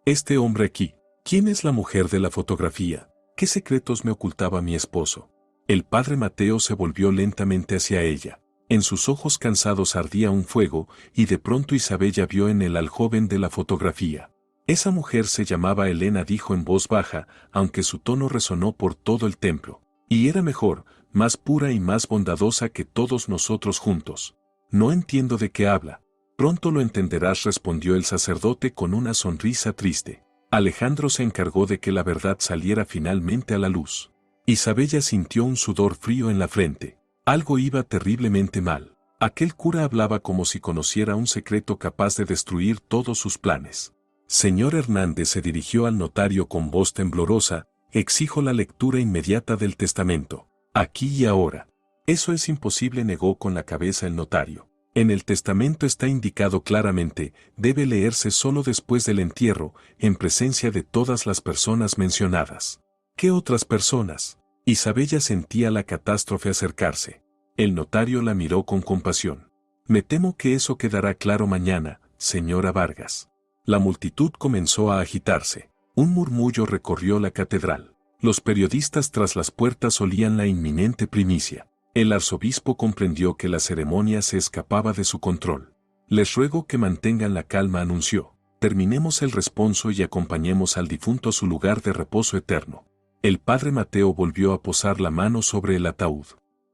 este hombre aquí. ¿Quién es la mujer de la fotografía? ¿Qué secretos me ocultaba mi esposo?». El padre Mateo se volvió lentamente hacia ella. En sus ojos cansados ardía un fuego, y de pronto Isabella vio en él al joven de la fotografía. «Esa mujer se llamaba Elena», dijo en voz baja, aunque su tono resonó por todo el templo. «Y era mejor, más pura y más bondadosa que todos nosotros juntos». «No entiendo de qué habla». «Pronto lo entenderás», respondió el sacerdote con una sonrisa triste. Alejandro se encargó de que la verdad saliera finalmente a la luz. Isabella sintió un sudor frío en la frente. Algo iba terriblemente mal. Aquel cura hablaba como si conociera un secreto capaz de destruir todos sus planes. «Señor Hernández», se dirigió al notario con voz temblorosa, «exijo la lectura inmediata del testamento. Aquí y ahora». «Eso es imposible», negó con la cabeza el notario. «En el testamento está indicado claramente, debe leerse solo después del entierro, en presencia de todas las personas mencionadas». «¿Qué otras personas?». Isabella sentía la catástrofe acercarse. El notario la miró con compasión. «Me temo que eso quedará claro mañana, señora Vargas». La multitud comenzó a agitarse. Un murmullo recorrió la catedral. Los periodistas tras las puertas olían la inminente primicia. El arzobispo comprendió que la ceremonia se escapaba de su control. «Les ruego que mantengan la calma», anunció. «Terminemos el responso y acompañemos al difunto a su lugar de reposo eterno». El padre Mateo volvió a posar la mano sobre el ataúd.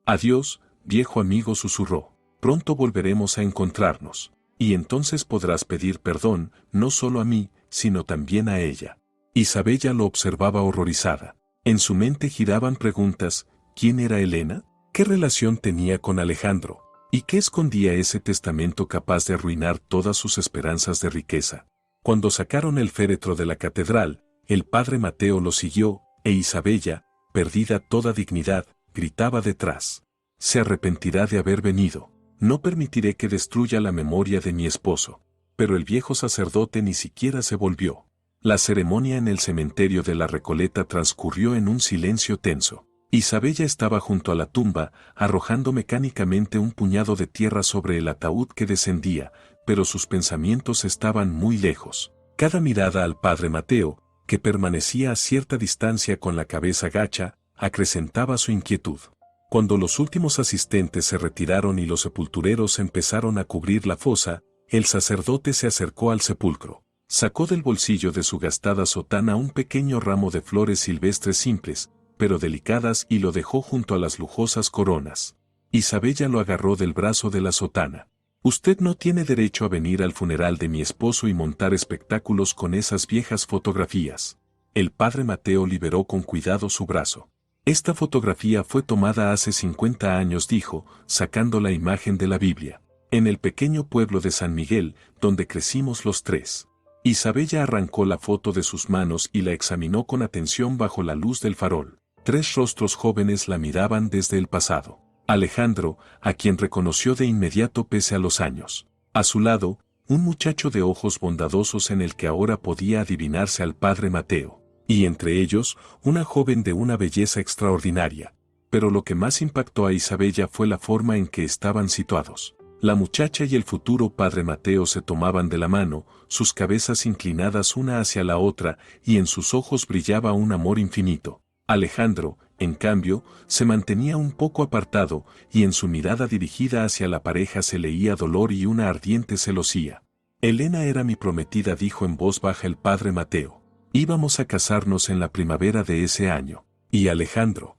«Adiós, viejo amigo», susurró. «Pronto volveremos a encontrarnos. Y entonces podrás pedir perdón, no solo a mí, sino también a ella». Isabella lo observaba horrorizada. En su mente giraban preguntas: ¿quién era Elena? ¿Qué relación tenía con Alejandro? ¿Y qué escondía ese testamento capaz de arruinar todas sus esperanzas de riqueza? Cuando sacaron el féretro de la catedral, el padre Mateo lo siguió, e Isabella, perdida toda dignidad, gritaba detrás: «Se arrepentirá de haber venido. No permitiré que destruya la memoria de mi esposo». Pero el viejo sacerdote ni siquiera se volvió. La ceremonia en el cementerio de la Recoleta transcurrió en un silencio tenso. Isabella estaba junto a la tumba, arrojando mecánicamente un puñado de tierra sobre el ataúd que descendía, pero sus pensamientos estaban muy lejos. Cada mirada al padre Mateo, que permanecía a cierta distancia con la cabeza gacha, acrecentaba su inquietud. Cuando los últimos asistentes se retiraron y los sepultureros empezaron a cubrir la fosa, el sacerdote se acercó al sepulcro. Sacó del bolsillo de su gastada sotana un pequeño ramo de flores silvestres simples, pero delicadas, y lo dejó junto a las lujosas coronas. Isabella lo agarró del brazo de la sotana. «Usted no tiene derecho a venir al funeral de mi esposo y montar espectáculos con esas viejas fotografías». El padre Mateo liberó con cuidado su brazo. «Esta fotografía fue tomada hace 50 años», dijo, sacando la imagen de la Biblia. «En el pequeño pueblo de San Miguel, donde crecimos los tres». Isabella arrancó la foto de sus manos y la examinó con atención bajo la luz del farol. 3 rostros jóvenes la miraban desde el pasado. Alejandro, a quien reconoció de inmediato pese a los años. A su lado, un muchacho de ojos bondadosos en el que ahora podía adivinarse al padre Mateo. Y entre ellos, una joven de una belleza extraordinaria. Pero lo que más impactó a Isabella fue la forma en que estaban situados. La muchacha y el futuro padre Mateo se tomaban de la mano, sus cabezas inclinadas una hacia la otra, y en sus ojos brillaba un amor infinito. Alejandro, en cambio, se mantenía un poco apartado, y en su mirada dirigida hacia la pareja se leía dolor y una ardiente celosía. «Elena era mi prometida», dijo en voz baja el padre Mateo. «Íbamos a casarnos en la primavera de ese año. Y Alejandro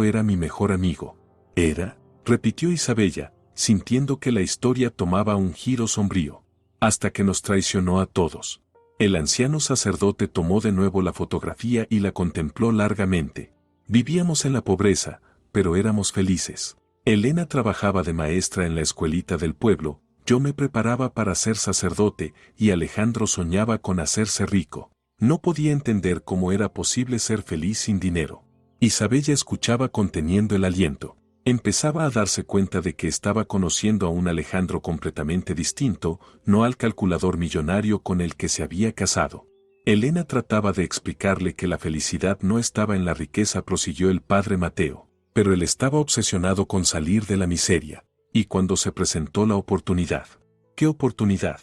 era mi mejor amigo». «¿Era?», repitió Isabella, sintiendo que la historia tomaba un giro sombrío. «Hasta que nos traicionó a todos». El anciano sacerdote tomó de nuevo la fotografía y la contempló largamente. Vivíamos en la pobreza, pero éramos felices. Elena trabajaba de maestra en la escuelita del pueblo, yo me preparaba para ser sacerdote y Alejandro soñaba con hacerse rico. No podía entender cómo era posible ser feliz sin dinero. Isabella escuchaba conteniendo el aliento. Empezaba a darse cuenta de que estaba conociendo a un Alejandro completamente distinto, no al calculador millonario con el que se había casado. Elena trataba de explicarle que la felicidad no estaba en la riqueza, prosiguió el padre Mateo, pero él estaba obsesionado con salir de la miseria. Y cuando se presentó la oportunidad. ¿Qué oportunidad?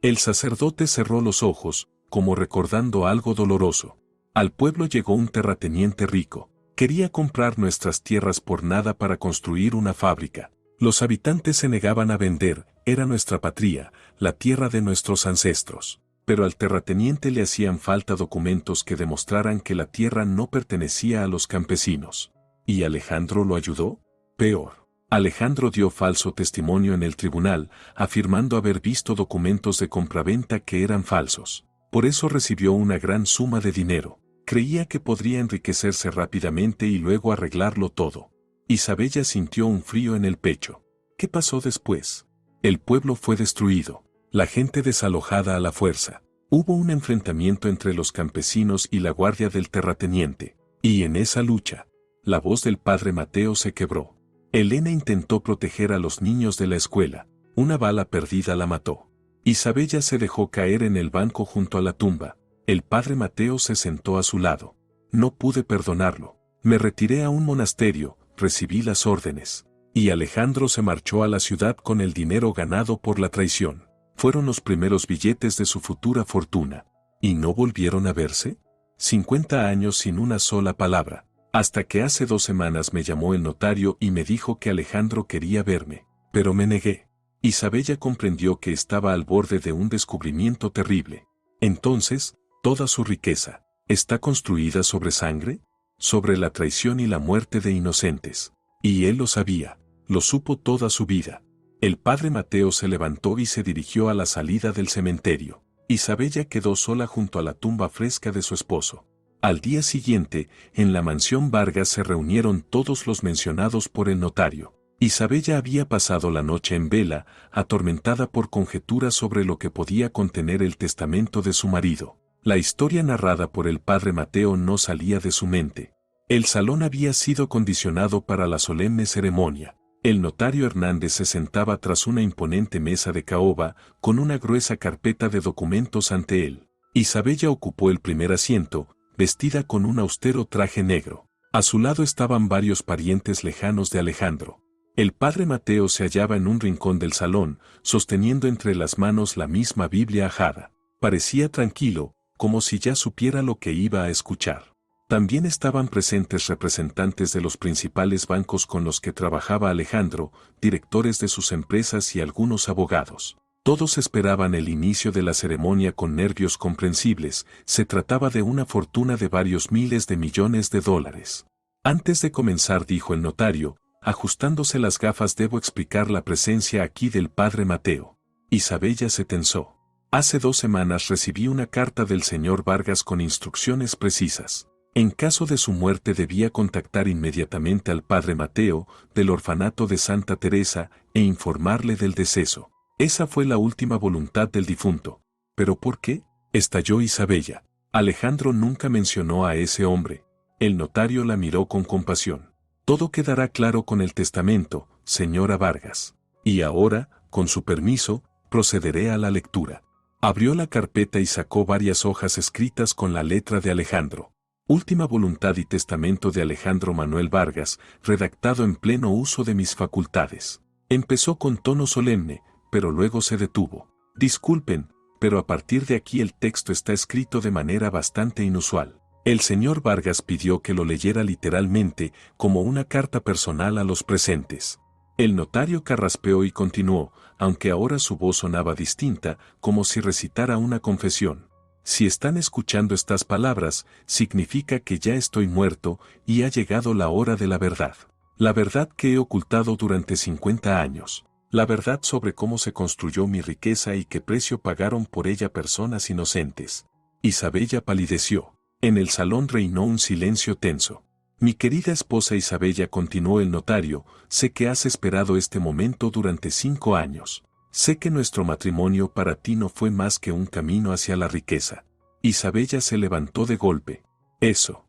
El sacerdote cerró los ojos, como recordando algo doloroso. Al pueblo llegó un terrateniente rico. Quería comprar nuestras tierras por nada para construir una fábrica. Los habitantes se negaban a vender, era nuestra patria, la tierra de nuestros ancestros. Pero al terrateniente le hacían falta documentos que demostraran que la tierra no pertenecía a los campesinos. ¿Y Alejandro lo ayudó? Peor. Alejandro dio falso testimonio en el tribunal, afirmando haber visto documentos de compraventa que eran falsos. Por eso recibió una gran suma de dinero. Creía que podría enriquecerse rápidamente y luego arreglarlo todo. Isabella sintió un frío en el pecho. ¿Qué pasó después? El pueblo fue destruido, la gente desalojada a la fuerza. Hubo un enfrentamiento entre los campesinos y la guardia del terrateniente. Y en esa lucha, la voz del padre Mateo se quebró. Elena intentó proteger a los niños de la escuela. Una bala perdida la mató. Isabella se dejó caer en el banco junto a la tumba. El padre Mateo se sentó a su lado. No pude perdonarlo. Me retiré a un monasterio, recibí las órdenes. Y Alejandro se marchó a la ciudad con el dinero ganado por la traición. Fueron los primeros billetes de su futura fortuna. ¿Y no volvieron a verse? 50 años sin una sola palabra. Hasta que hace 2 semanas me llamó el notario y me dijo que Alejandro quería verme, pero me negué. Isabella comprendió que estaba al borde de un descubrimiento terrible. Entonces, toda su riqueza, ¿está construida sobre sangre? Sobre la traición y la muerte de inocentes. Y él lo sabía, lo supo toda su vida. El padre Mateo se levantó y se dirigió a la salida del cementerio. Isabella quedó sola junto a la tumba fresca de su esposo. Al día siguiente, en la mansión Vargas se reunieron todos los mencionados por el notario. Isabella había pasado la noche en vela, atormentada por conjeturas sobre lo que podía contener el testamento de su marido. La historia narrada por el padre Mateo no salía de su mente. El salón había sido condicionado para la solemne ceremonia. El notario Hernández se sentaba tras una imponente mesa de caoba, con una gruesa carpeta de documentos ante él. Isabella ocupó el primer asiento, vestida con un austero traje negro. A su lado estaban varios parientes lejanos de Alejandro. El padre Mateo se hallaba en un rincón del salón, sosteniendo entre las manos la misma Biblia ajada. Parecía tranquilo, como si ya supiera lo que iba a escuchar. También estaban presentes representantes de los principales bancos con los que trabajaba Alejandro, directores de sus empresas y algunos abogados. Todos esperaban el inicio de la ceremonia con nervios comprensibles, se trataba de una fortuna de varios miles de millones de dólares. Antes de comenzar, dijo el notario, ajustándose las gafas, debo explicar la presencia aquí del padre Mateo. Isabella se tensó. Hace 2 semanas recibí una carta del señor Vargas con instrucciones precisas. En caso de su muerte debía contactar inmediatamente al padre Mateo, del orfanato de Santa Teresa, e informarle del deceso. Esa fue la última voluntad del difunto. ¿Pero por qué? Estalló Isabella. Alejandro nunca mencionó a ese hombre. El notario la miró con compasión. Todo quedará claro con el testamento, señora Vargas. Y ahora, con su permiso, procederé a la lectura. Abrió la carpeta y sacó varias hojas escritas con la letra de Alejandro. Última voluntad y testamento de Alejandro Manuel Vargas, redactado en pleno uso de mis facultades. Empezó con tono solemne, pero luego se detuvo. Disculpen, pero a partir de aquí el texto está escrito de manera bastante inusual. El señor Vargas pidió que lo leyera literalmente, como una carta personal a los presentes. El notario carraspeó y continuó, aunque ahora su voz sonaba distinta, como si recitara una confesión. Si están escuchando estas palabras, significa que ya estoy muerto y ha llegado la hora de la verdad. La verdad que he ocultado durante 50 años. La verdad sobre cómo se construyó mi riqueza y qué precio pagaron por ella personas inocentes. Isabella palideció. En el salón reinó un silencio tenso. Mi querida esposa Isabella, continuó el notario, sé que has esperado este momento durante 5 años. Sé que nuestro matrimonio para ti no fue más que un camino hacia la riqueza. Isabella se levantó de golpe. Eso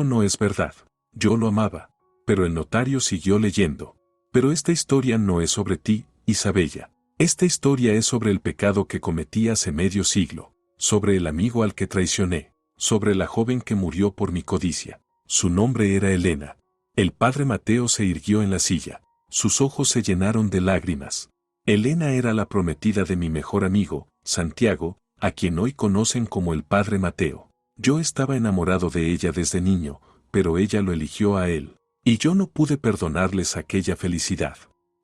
no es verdad. Yo lo amaba. Pero el notario siguió leyendo. Pero esta historia no es sobre ti, Isabella. Esta historia es sobre el pecado que cometí hace medio siglo, sobre el amigo al que traicioné, sobre la joven que murió por mi codicia. Su nombre era Elena. El padre Mateo se irguió en la silla. Sus ojos se llenaron de lágrimas. Elena era la prometida de mi mejor amigo, Santiago, a quien hoy conocen como el padre Mateo. Yo estaba enamorado de ella desde niño, pero ella lo eligió a él. Y yo no pude perdonarles aquella felicidad.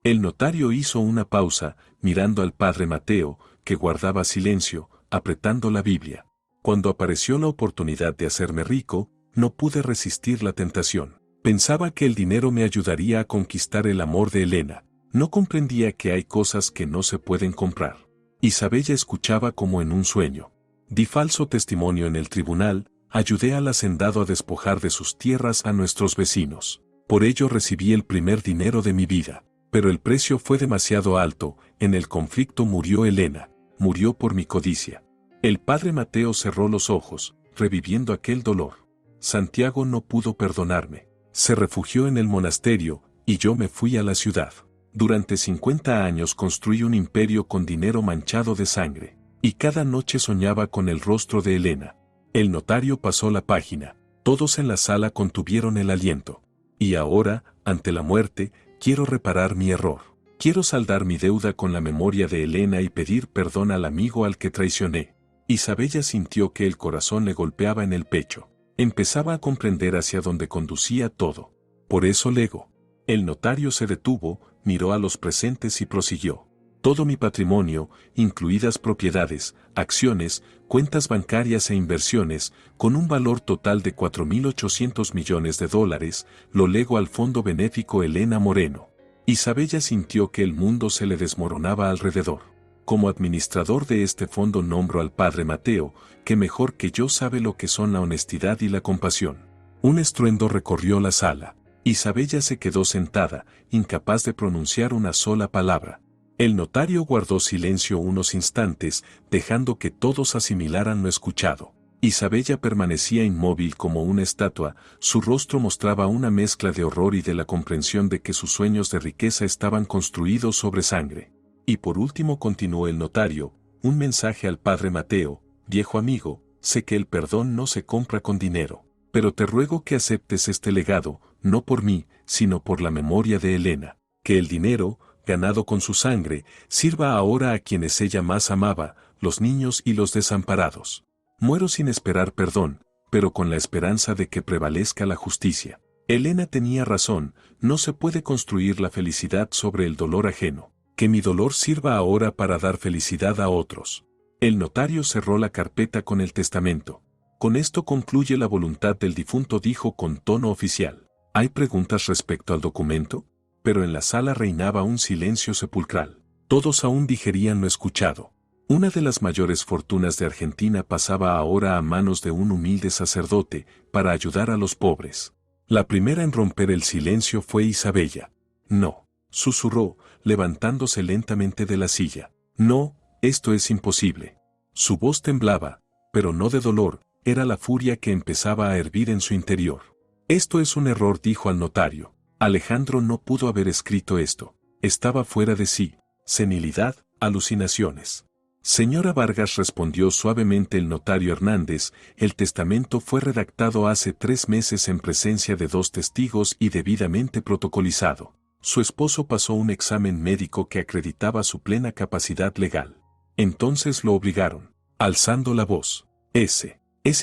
El notario hizo una pausa, mirando al padre Mateo, que guardaba silencio, apretando la Biblia. Cuando apareció la oportunidad de hacerme rico, no pude resistir la tentación. Pensaba que el dinero me ayudaría a conquistar el amor de Elena. No comprendía que hay cosas que no se pueden comprar. Isabella escuchaba como en un sueño. Di falso testimonio en el tribunal, ayudé al hacendado a despojar de sus tierras a nuestros vecinos. Por ello recibí el primer dinero de mi vida. Pero el precio fue demasiado alto, en el conflicto murió Elena, murió por mi codicia. El padre Mateo cerró los ojos, reviviendo aquel dolor. Santiago no pudo perdonarme. Se refugió en el monasterio, y yo me fui a la ciudad. Durante 50 años construí un imperio con dinero manchado de sangre, y cada noche soñaba con el rostro de Elena. El notario pasó la página. Todos en la sala contuvieron el aliento. Y ahora, ante la muerte, quiero reparar mi error. Quiero saldar mi deuda con la memoria de Elena y pedir perdón al amigo al que traicioné. Isabella sintió que el corazón le golpeaba en el pecho. Empezaba a comprender hacia dónde conducía todo. Por eso lego. El notario se detuvo, miró a los presentes y prosiguió. Todo mi patrimonio, incluidas propiedades, acciones, cuentas bancarias e inversiones, con un valor total de $4.800 millones, lo lego al Fondo Benéfico Elena Moreno. Isabella sintió que el mundo se le desmoronaba alrededor. Como administrador de este fondo nombro al padre Mateo, que mejor que yo sabe lo que son la honestidad y la compasión. Un estruendo recorrió la sala. Isabella se quedó sentada, incapaz de pronunciar una sola palabra. El notario guardó silencio unos instantes, dejando que todos asimilaran lo escuchado. Isabella permanecía inmóvil como una estatua, su rostro mostraba una mezcla de horror y de la comprensión de que sus sueños de riqueza estaban construidos sobre sangre. Y por último continuó el notario, un mensaje al padre Mateo: viejo amigo, sé que el perdón no se compra con dinero, pero te ruego que aceptes este legado, no por mí, sino por la memoria de Elena, que el dinero, ganado con su sangre, sirva ahora a quienes ella más amaba, los niños y los desamparados. Muero sin esperar perdón, pero con la esperanza de que prevalezca la justicia. Elena tenía razón, no se puede construir la felicidad sobre el dolor ajeno. Que mi dolor sirva ahora para dar felicidad a otros. El notario cerró la carpeta con el testamento. Con esto concluye la voluntad del difunto, dijo con tono oficial. ¿Hay preguntas respecto al documento? Pero en la sala reinaba un silencio sepulcral. Todos aún digerían lo escuchado. Una de las mayores fortunas de Argentina pasaba ahora a manos de un humilde sacerdote, para ayudar a los pobres. La primera en romper el silencio fue Isabella. No, susurró, levantándose lentamente de la silla. No, esto es imposible. Su voz temblaba, pero no de dolor, era la furia que empezaba a hervir en su interior. Esto es un error, dijo al notario. Alejandro no pudo haber escrito esto. Estaba fuera de sí. Senilidad, alucinaciones. Señora Vargas, respondió suavemente el notario Hernández, el testamento fue redactado hace 3 meses en presencia de 2 testigos y debidamente protocolizado. Su esposo pasó un examen médico que acreditaba su plena capacidad legal. Entonces lo obligaron. Alzando la voz. Ese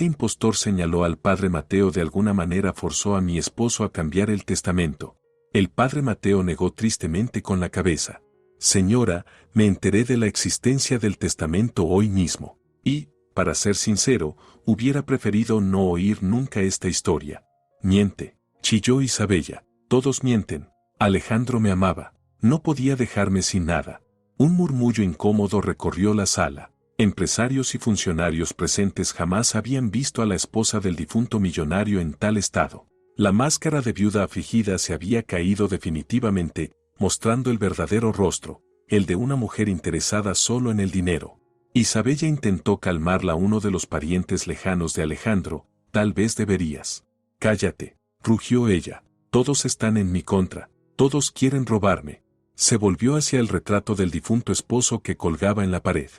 impostor, señaló al padre Mateo, de alguna manera forzó a mi esposo a cambiar el testamento. El padre Mateo negó tristemente con la cabeza. Señora, me enteré de la existencia del testamento hoy mismo. Y, para ser sincero, hubiera preferido no oír nunca esta historia. Miente, chilló Isabella. Todos mienten. Alejandro me amaba. No podía dejarme sin nada. Un murmullo incómodo recorrió la sala. Empresarios y funcionarios presentes jamás habían visto a la esposa del difunto millonario en tal estado. La máscara de viuda afligida se había caído definitivamente, mostrando el verdadero rostro, el de una mujer interesada solo en el dinero. Isabella intentó calmarla. Uno de los parientes lejanos de Alejandro, tal vez deberías. Cállate, rugió ella. Todos están en mi contra, todos quieren robarme. Se volvió hacia el retrato del difunto esposo que colgaba en la pared.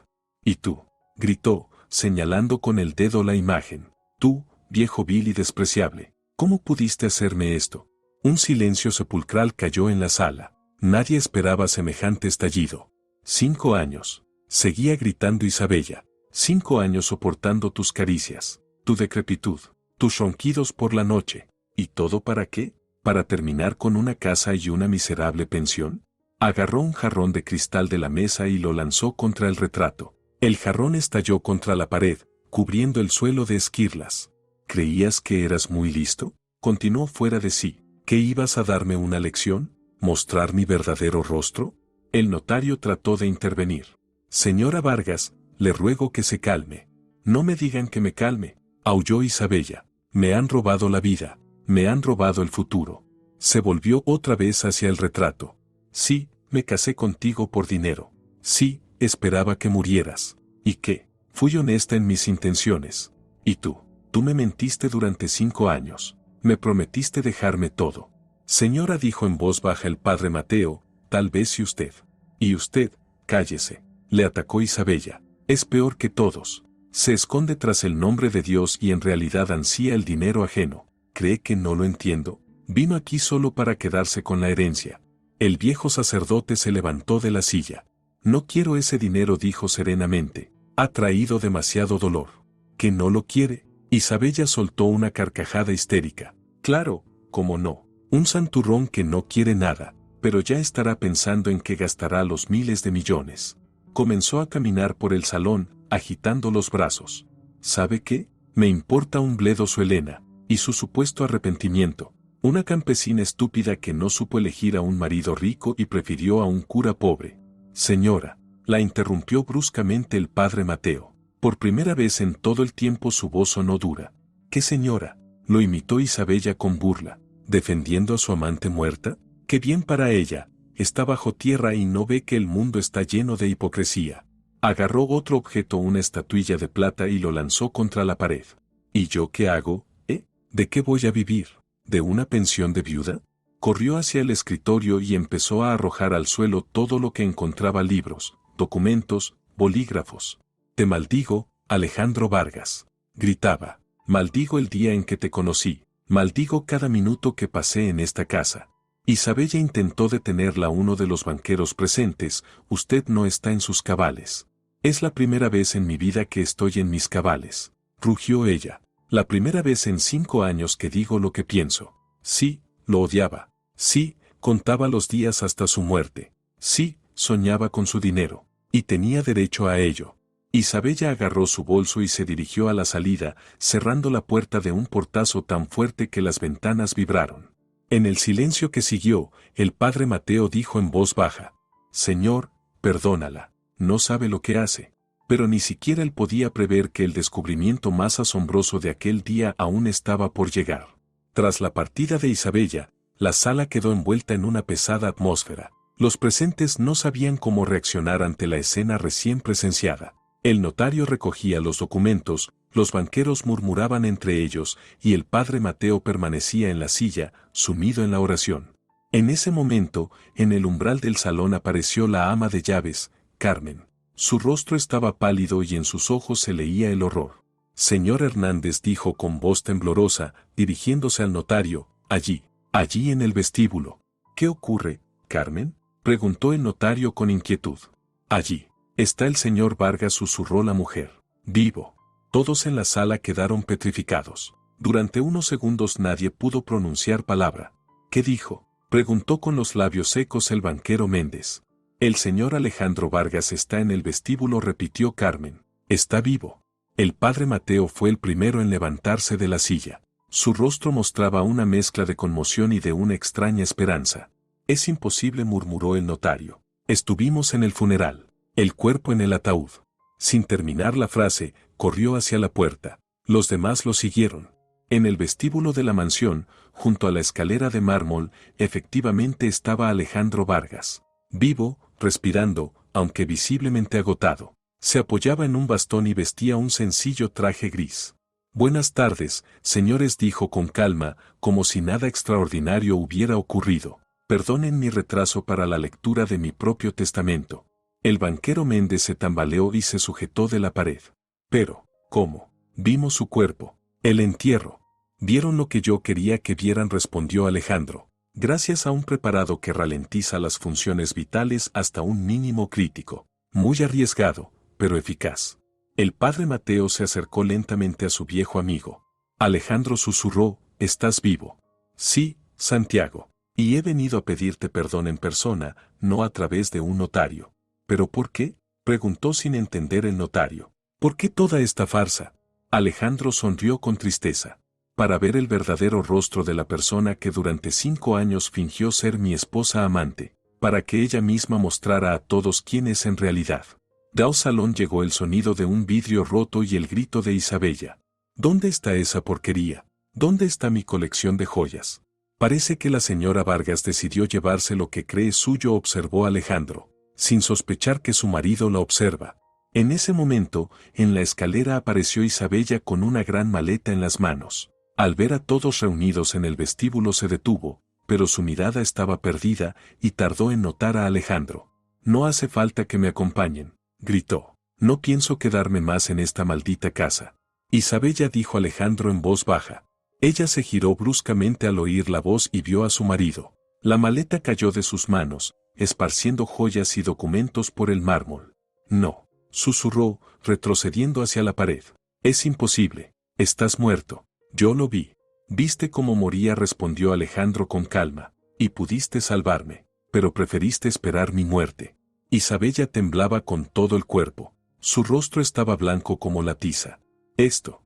¿Y tú?, gritó, señalando con el dedo la imagen. Tú, viejo vil y despreciable, ¿cómo pudiste hacerme esto? Un silencio sepulcral cayó en la sala. Nadie esperaba semejante estallido. 5 años. Seguía gritando Isabella. 5 años soportando tus caricias, tu decrepitud, tus ronquidos por la noche. ¿Y todo para qué? ¿Para terminar con una casa y una miserable pensión? Agarró un jarrón de cristal de la mesa y lo lanzó contra el retrato. El jarrón estalló contra la pared, cubriendo el suelo de esquirlas. ¿Creías que eras muy listo? Continuó fuera de sí. ¿Qué ibas a darme una lección? ¿Mostrar mi verdadero rostro? El notario trató de intervenir. Señora Vargas, le ruego que se calme. No me digan que me calme, aulló Isabella. Me han robado la vida, me han robado el futuro. Se volvió otra vez hacia el retrato. Sí, me casé contigo por dinero. Sí, esperaba que murieras. ¿Y qué? Fui honesta en mis intenciones. ¿Y tú? Tú me mentiste durante 5 años. Me prometiste dejarme todo. Señora, dijo en voz baja el padre Mateo, tal vez si usted. Y usted, cállese, le atacó Isabella. Es peor que todos. Se esconde tras el nombre de Dios y en realidad ansía el dinero ajeno. ¿Cree que no lo entiendo? Vino aquí solo para quedarse con la herencia. El viejo sacerdote se levantó de la silla. No quiero ese dinero, dijo serenamente. Ha traído demasiado dolor. ¿Que no lo quiere? Isabella soltó una carcajada histérica. Claro, cómo no. Un santurrón que no quiere nada, pero ya estará pensando en que gastará los miles de millones. Comenzó a caminar por el salón, agitando los brazos. ¿Sabe qué? Me importa un bledo su Elena, y su supuesto arrepentimiento. Una campesina estúpida que no supo elegir a un marido rico y prefirió a un cura pobre. Señora, la interrumpió bruscamente el padre Mateo. Por primera vez en todo el tiempo su voz sonó dura. ¿Qué señora? Lo imitó Isabella con burla. ¿Defendiendo a su amante muerta? ¡Qué bien para ella! Está bajo tierra y no ve que el mundo está lleno de hipocresía. Agarró otro objeto, una estatuilla de plata, y lo lanzó contra la pared. ¿Y yo qué hago? ¿De qué voy a vivir? ¿De una pensión de viuda? Corrió hacia el escritorio y empezó a arrojar al suelo todo lo que encontraba: libros, documentos, bolígrafos. Te maldigo, Alejandro Vargas, gritaba. Maldigo el día en que te conocí. Maldigo cada minuto que pasé en esta casa. Isabella intentó detenerla. Uno de los banqueros presentes. Usted no está en sus cabales. Es la primera vez en mi vida que estoy en mis cabales, rugió ella. La primera vez en 5 años que digo lo que pienso. Sí, lo odiaba. Sí, contaba los días hasta su muerte. Sí, soñaba con su dinero. Y tenía derecho a ello. Isabella agarró su bolso y se dirigió a la salida, cerrando la puerta de un portazo tan fuerte que las ventanas vibraron. En el silencio que siguió, el padre Mateo dijo en voz baja: Señor, perdónala, no sabe lo que hace. Pero ni siquiera él podía prever que el descubrimiento más asombroso de aquel día aún estaba por llegar. Tras la partida de Isabella, la sala quedó envuelta en una pesada atmósfera. Los presentes no sabían cómo reaccionar ante la escena recién presenciada. El notario recogía los documentos, los banqueros murmuraban entre ellos, y el padre Mateo permanecía en la silla, sumido en la oración. En ese momento, en el umbral del salón apareció la ama de llaves, Carmen. Su rostro estaba pálido y en sus ojos se leía el horror. Señor Hernández, dijo con voz temblorosa, dirigiéndose al notario, allí en el vestíbulo. ¿Qué ocurre, Carmen? Preguntó el notario con inquietud. Allí está el señor Vargas, susurró la mujer. Vivo. Todos en la sala quedaron petrificados. Durante unos segundos nadie pudo pronunciar palabra. ¿Qué dijo? Preguntó con los labios secos el banquero Méndez. El señor Alejandro Vargas está en el vestíbulo, repitió Carmen. Está vivo. El padre Mateo fue el primero en levantarse de la silla. Su rostro mostraba una mezcla de conmoción y de una extraña esperanza. Es imposible, murmuró el notario. Estuvimos en el funeral. El cuerpo en el ataúd. Sin terminar la frase, corrió hacia la puerta. Los demás lo siguieron. En el vestíbulo de la mansión, junto a la escalera de mármol, efectivamente estaba Alejandro Vargas. Vivo, respirando, aunque visiblemente agotado. Se apoyaba en un bastón y vestía un sencillo traje gris. Buenas tardes, señores, dijo con calma, como si nada extraordinario hubiera ocurrido. Perdonen mi retraso para la lectura de mi propio testamento. El banquero Méndez se tambaleó y se sujetó de la pared. Pero, ¿cómo? Vimos su cuerpo. El entierro. Vieron lo que yo quería que vieran, respondió Alejandro. Gracias a un preparado que ralentiza las funciones vitales hasta un mínimo crítico. Muy arriesgado, pero eficaz. El padre Mateo se acercó lentamente a su viejo amigo. Alejandro susurró, ¿estás vivo? Sí, Santiago. Y he venido a pedirte perdón en persona, no a través de un notario. ¿Pero por qué? Preguntó sin entender el notario. ¿Por qué toda esta farsa? Alejandro sonrió con tristeza. Para ver el verdadero rostro de la persona que durante 5 años fingió ser mi esposa amante, para que ella misma mostrara a todos quién es en realidad. Del salón llegó el sonido de un vidrio roto y el grito de Isabella. ¿Dónde está esa porquería? ¿Dónde está mi colección de joyas? Parece que la señora Vargas decidió llevarse lo que cree suyo, observó Alejandro, sin sospechar que su marido la observa. En ese momento, en la escalera apareció Isabella con una gran maleta en las manos. Al ver a todos reunidos en el vestíbulo se detuvo, pero su mirada estaba perdida y tardó en notar a Alejandro. No hace falta que me acompañen, gritó. No pienso quedarme más en esta maldita casa. Isabella, dijo Alejandro en voz baja. Ella se giró bruscamente al oír la voz y vio a su marido. La maleta cayó de sus manos, esparciendo joyas y documentos por el mármol. No, susurró, retrocediendo hacia la pared. Es imposible. Estás muerto. Yo lo vi. ¿Viste cómo moría?, respondió Alejandro con calma. Y pudiste salvarme, pero preferiste esperar mi muerte. Isabella temblaba con todo el cuerpo. Su rostro estaba blanco como la tiza. Esto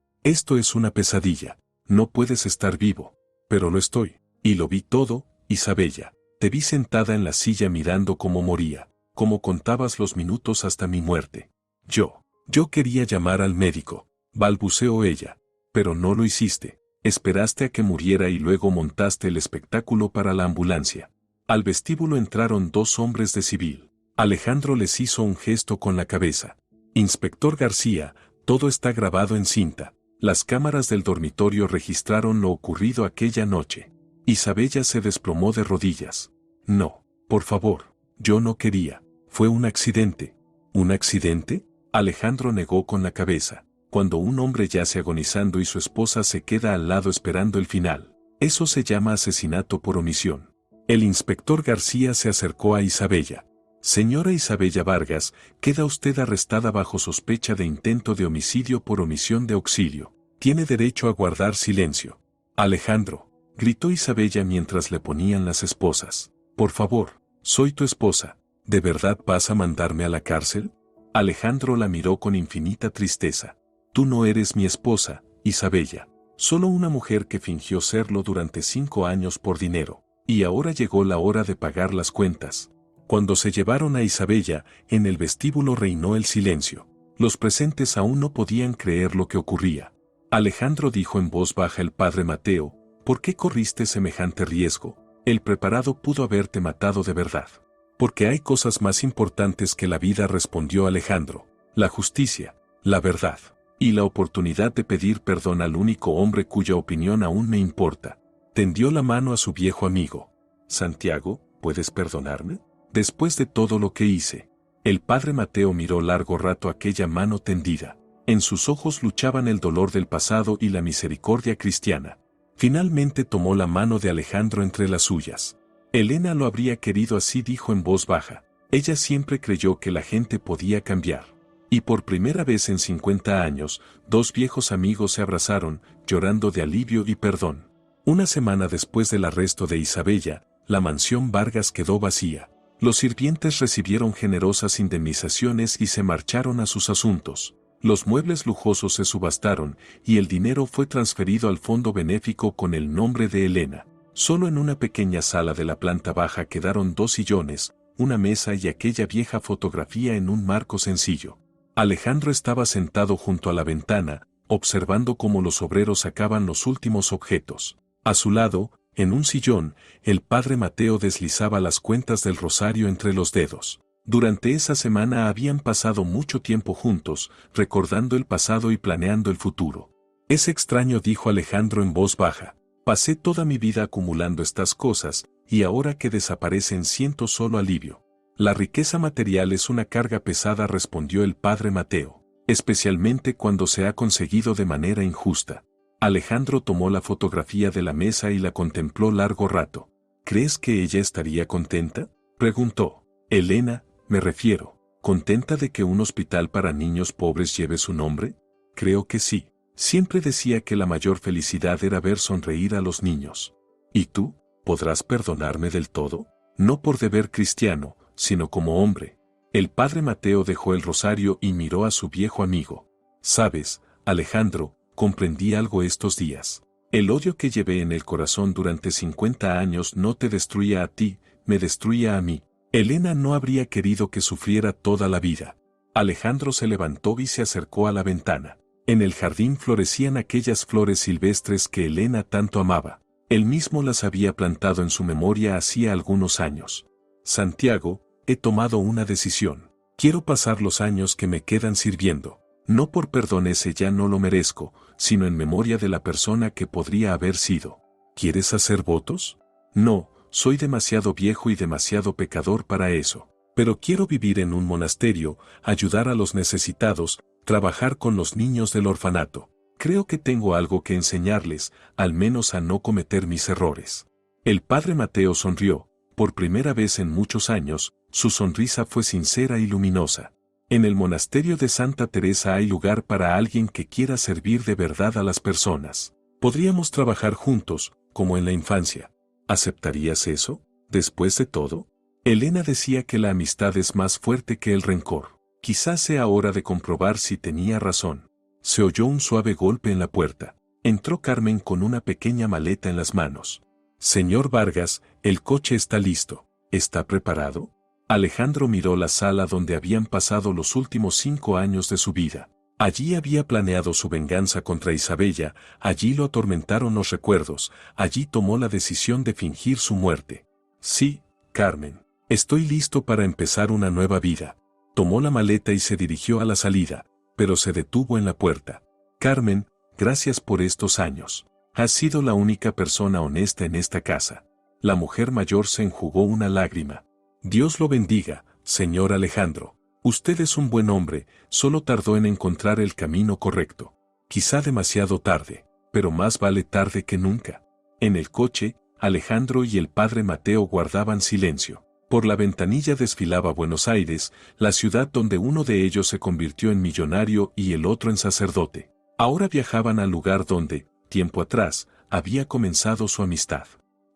es una pesadilla. No puedes estar vivo. Pero lo estoy. Y lo vi todo, Isabella. Te vi sentada en la silla mirando cómo moría, cómo contabas los minutos hasta mi muerte. Yo quería llamar al médico, balbuceó ella. Pero no lo hiciste. Esperaste a que muriera y luego montaste el espectáculo para la ambulancia. Al vestíbulo entraron 2 hombres de civil. Alejandro les hizo un gesto con la cabeza. Inspector García, todo está grabado en cinta. Las cámaras del dormitorio registraron lo ocurrido aquella noche. Isabella se desplomó de rodillas. No, por favor, yo no quería. Fue un accidente. ¿Un accidente? Alejandro negó con la cabeza. Cuando un hombre yace agonizando y su esposa se queda al lado esperando el final, eso se llama asesinato por omisión. El inspector García se acercó a Isabella. Señora Isabella Vargas, queda usted arrestada bajo sospecha de intento de homicidio por omisión de auxilio. Tiene derecho a guardar silencio. Alejandro, gritó Isabella mientras le ponían las esposas. Por favor, soy tu esposa. ¿De verdad vas a mandarme a la cárcel? Alejandro la miró con infinita tristeza. Tú no eres mi esposa, Isabella. Solo una mujer que fingió serlo durante 5 años por dinero. Y ahora llegó la hora de pagar las cuentas. Cuando se llevaron a Isabella, en el vestíbulo reinó el silencio. Los presentes aún no podían creer lo que ocurría. Alejandro, dijo en voz baja el padre Mateo, ¿por qué corriste semejante riesgo? El preparado pudo haberte matado de verdad. Porque hay cosas más importantes que la vida, respondió Alejandro. La justicia, la verdad. Y la oportunidad de pedir perdón al único hombre cuya opinión aún me importa. Tendió la mano a su viejo amigo. Santiago, ¿puedes perdonarme? Después de todo lo que hice. El padre Mateo miró largo rato aquella mano tendida. En sus ojos luchaban el dolor del pasado y la misericordia cristiana. Finalmente tomó la mano de Alejandro entre las suyas. Elena lo habría querido así, dijo en voz baja. Ella siempre creyó que la gente podía cambiar. Y por primera vez en 50 años, 2 viejos amigos se abrazaron, llorando de alivio y perdón. Una semana después del arresto de Isabella, la mansión Vargas quedó vacía. Los sirvientes recibieron generosas indemnizaciones y se marcharon a sus asuntos. Los muebles lujosos se subastaron y el dinero fue transferido al fondo benéfico con el nombre de Elena. Solo en una pequeña sala de la planta baja quedaron 2 sillones, una mesa y aquella vieja fotografía en un marco sencillo. Alejandro estaba sentado junto a la ventana, observando cómo los obreros sacaban los últimos objetos. A su lado, en un sillón, el padre Mateo deslizaba las cuentas del rosario entre los dedos. Durante esa semana habían pasado mucho tiempo juntos, recordando el pasado y planeando el futuro. Es extraño, dijo Alejandro en voz baja. Pasé toda mi vida acumulando estas cosas, y ahora que desaparecen siento solo alivio. La riqueza material es una carga pesada, respondió el padre Mateo, especialmente cuando se ha conseguido de manera injusta. Alejandro tomó la fotografía de la mesa y la contempló largo rato. ¿Crees que ella estaría contenta?, preguntó. Elena, me refiero, ¿contenta de que un hospital para niños pobres lleve su nombre? Creo que sí. Siempre decía que la mayor felicidad era ver sonreír a los niños. ¿Y tú? ¿Podrás perdonarme del todo? No por deber cristiano, sino como hombre. El padre Mateo dejó el rosario y miró a su viejo amigo. Sabes, Alejandro, comprendí algo estos días. El odio que llevé en el corazón durante 50 años no te destruía a ti, me destruía a mí. Elena no habría querido que sufriera toda la vida. Alejandro se levantó y se acercó a la ventana. En el jardín florecían aquellas flores silvestres que Elena tanto amaba. Él mismo las había plantado en su memoria hacía algunos años. Santiago, he tomado una decisión. Quiero pasar los años que me quedan sirviendo. No por perdón, ese ya no lo merezco, sino en memoria de la persona que podría haber sido. ¿Quieres hacer votos? No, soy demasiado viejo y demasiado pecador para eso. Pero quiero vivir en un monasterio, ayudar a los necesitados, trabajar con los niños del orfanato. Creo que tengo algo que enseñarles, al menos a no cometer mis errores. El padre Mateo sonrió. Por primera vez en muchos años, su sonrisa fue sincera y luminosa. En el monasterio de Santa Teresa hay lugar para alguien que quiera servir de verdad a las personas. Podríamos trabajar juntos, como en la infancia. ¿Aceptarías eso? Después de todo, Elena decía que la amistad es más fuerte que el rencor. Quizás sea hora de comprobar si tenía razón. Se oyó un suave golpe en la puerta. Entró Carmen con una pequeña maleta en las manos. Señor Vargas, el coche está listo. ¿Está preparado? Alejandro miró la sala donde habían pasado los últimos 5 años de su vida. Allí había planeado su venganza contra Isabella, allí lo atormentaron los recuerdos, allí tomó la decisión de fingir su muerte. Sí, Carmen, estoy listo para empezar una nueva vida. Tomó la maleta y se dirigió a la salida, pero se detuvo en la puerta. Carmen, gracias por estos años. Has sido la única persona honesta en esta casa. La mujer mayor se enjugó una lágrima. Dios lo bendiga, señor Alejandro. Usted es un buen hombre, solo tardó en encontrar el camino correcto. Quizá demasiado tarde, pero más vale tarde que nunca. En el coche, Alejandro y el padre Mateo guardaban silencio. Por la ventanilla desfilaba Buenos Aires, la ciudad donde uno de ellos se convirtió en millonario y el otro en sacerdote. Ahora viajaban al lugar donde, tiempo atrás, había comenzado su amistad.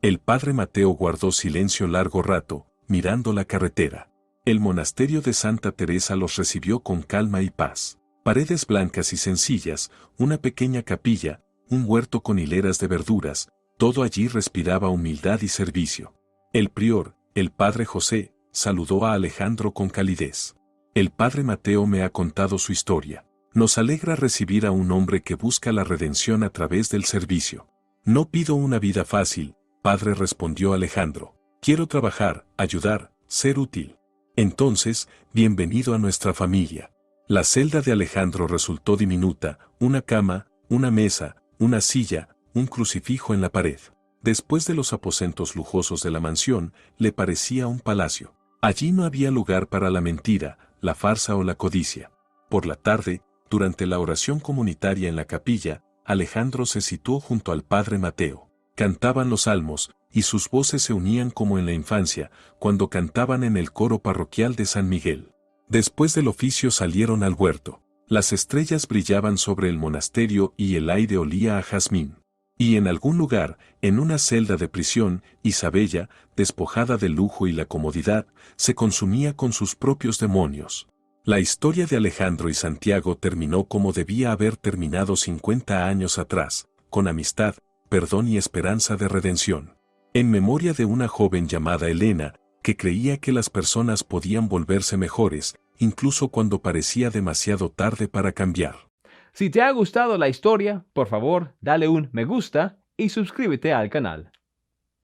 El padre Mateo guardó silencio largo rato, mirando la carretera. El monasterio de Santa Teresa los recibió con calma y paz. Paredes blancas y sencillas, una pequeña capilla, un huerto con hileras de verduras, todo allí respiraba humildad y servicio. El prior, el padre José, saludó a Alejandro con calidez. El padre Mateo me ha contado su historia. Nos alegra recibir a un hombre que busca la redención a través del servicio. No pido una vida fácil, padre, respondió Alejandro. Quiero trabajar, ayudar, ser útil. Entonces, bienvenido a nuestra familia. La celda de Alejandro resultó diminuta, una cama, una mesa, una silla, un crucifijo en la pared. Después de los aposentos lujosos de la mansión, le parecía un palacio. Allí no había lugar para la mentira, la farsa o la codicia. Por la tarde, durante la oración comunitaria en la capilla, Alejandro se situó junto al padre Mateo. Cantaban los salmos, y sus voces se unían como en la infancia, cuando cantaban en el coro parroquial de San Miguel. Después del oficio salieron al huerto. Las estrellas brillaban sobre el monasterio y el aire olía a jazmín. Y en algún lugar, en una celda de prisión, Isabella, despojada del lujo y la comodidad, se consumía con sus propios demonios. La historia de Alejandro y Santiago terminó como debía haber terminado 50 años atrás, con amistad, perdón y esperanza de redención. en memoria de una joven llamada Elena, que creía que las personas podían volverse mejores, incluso cuando parecía demasiado tarde para cambiar. Si te ha gustado la historia, por favor, dale un me gusta y suscríbete al canal.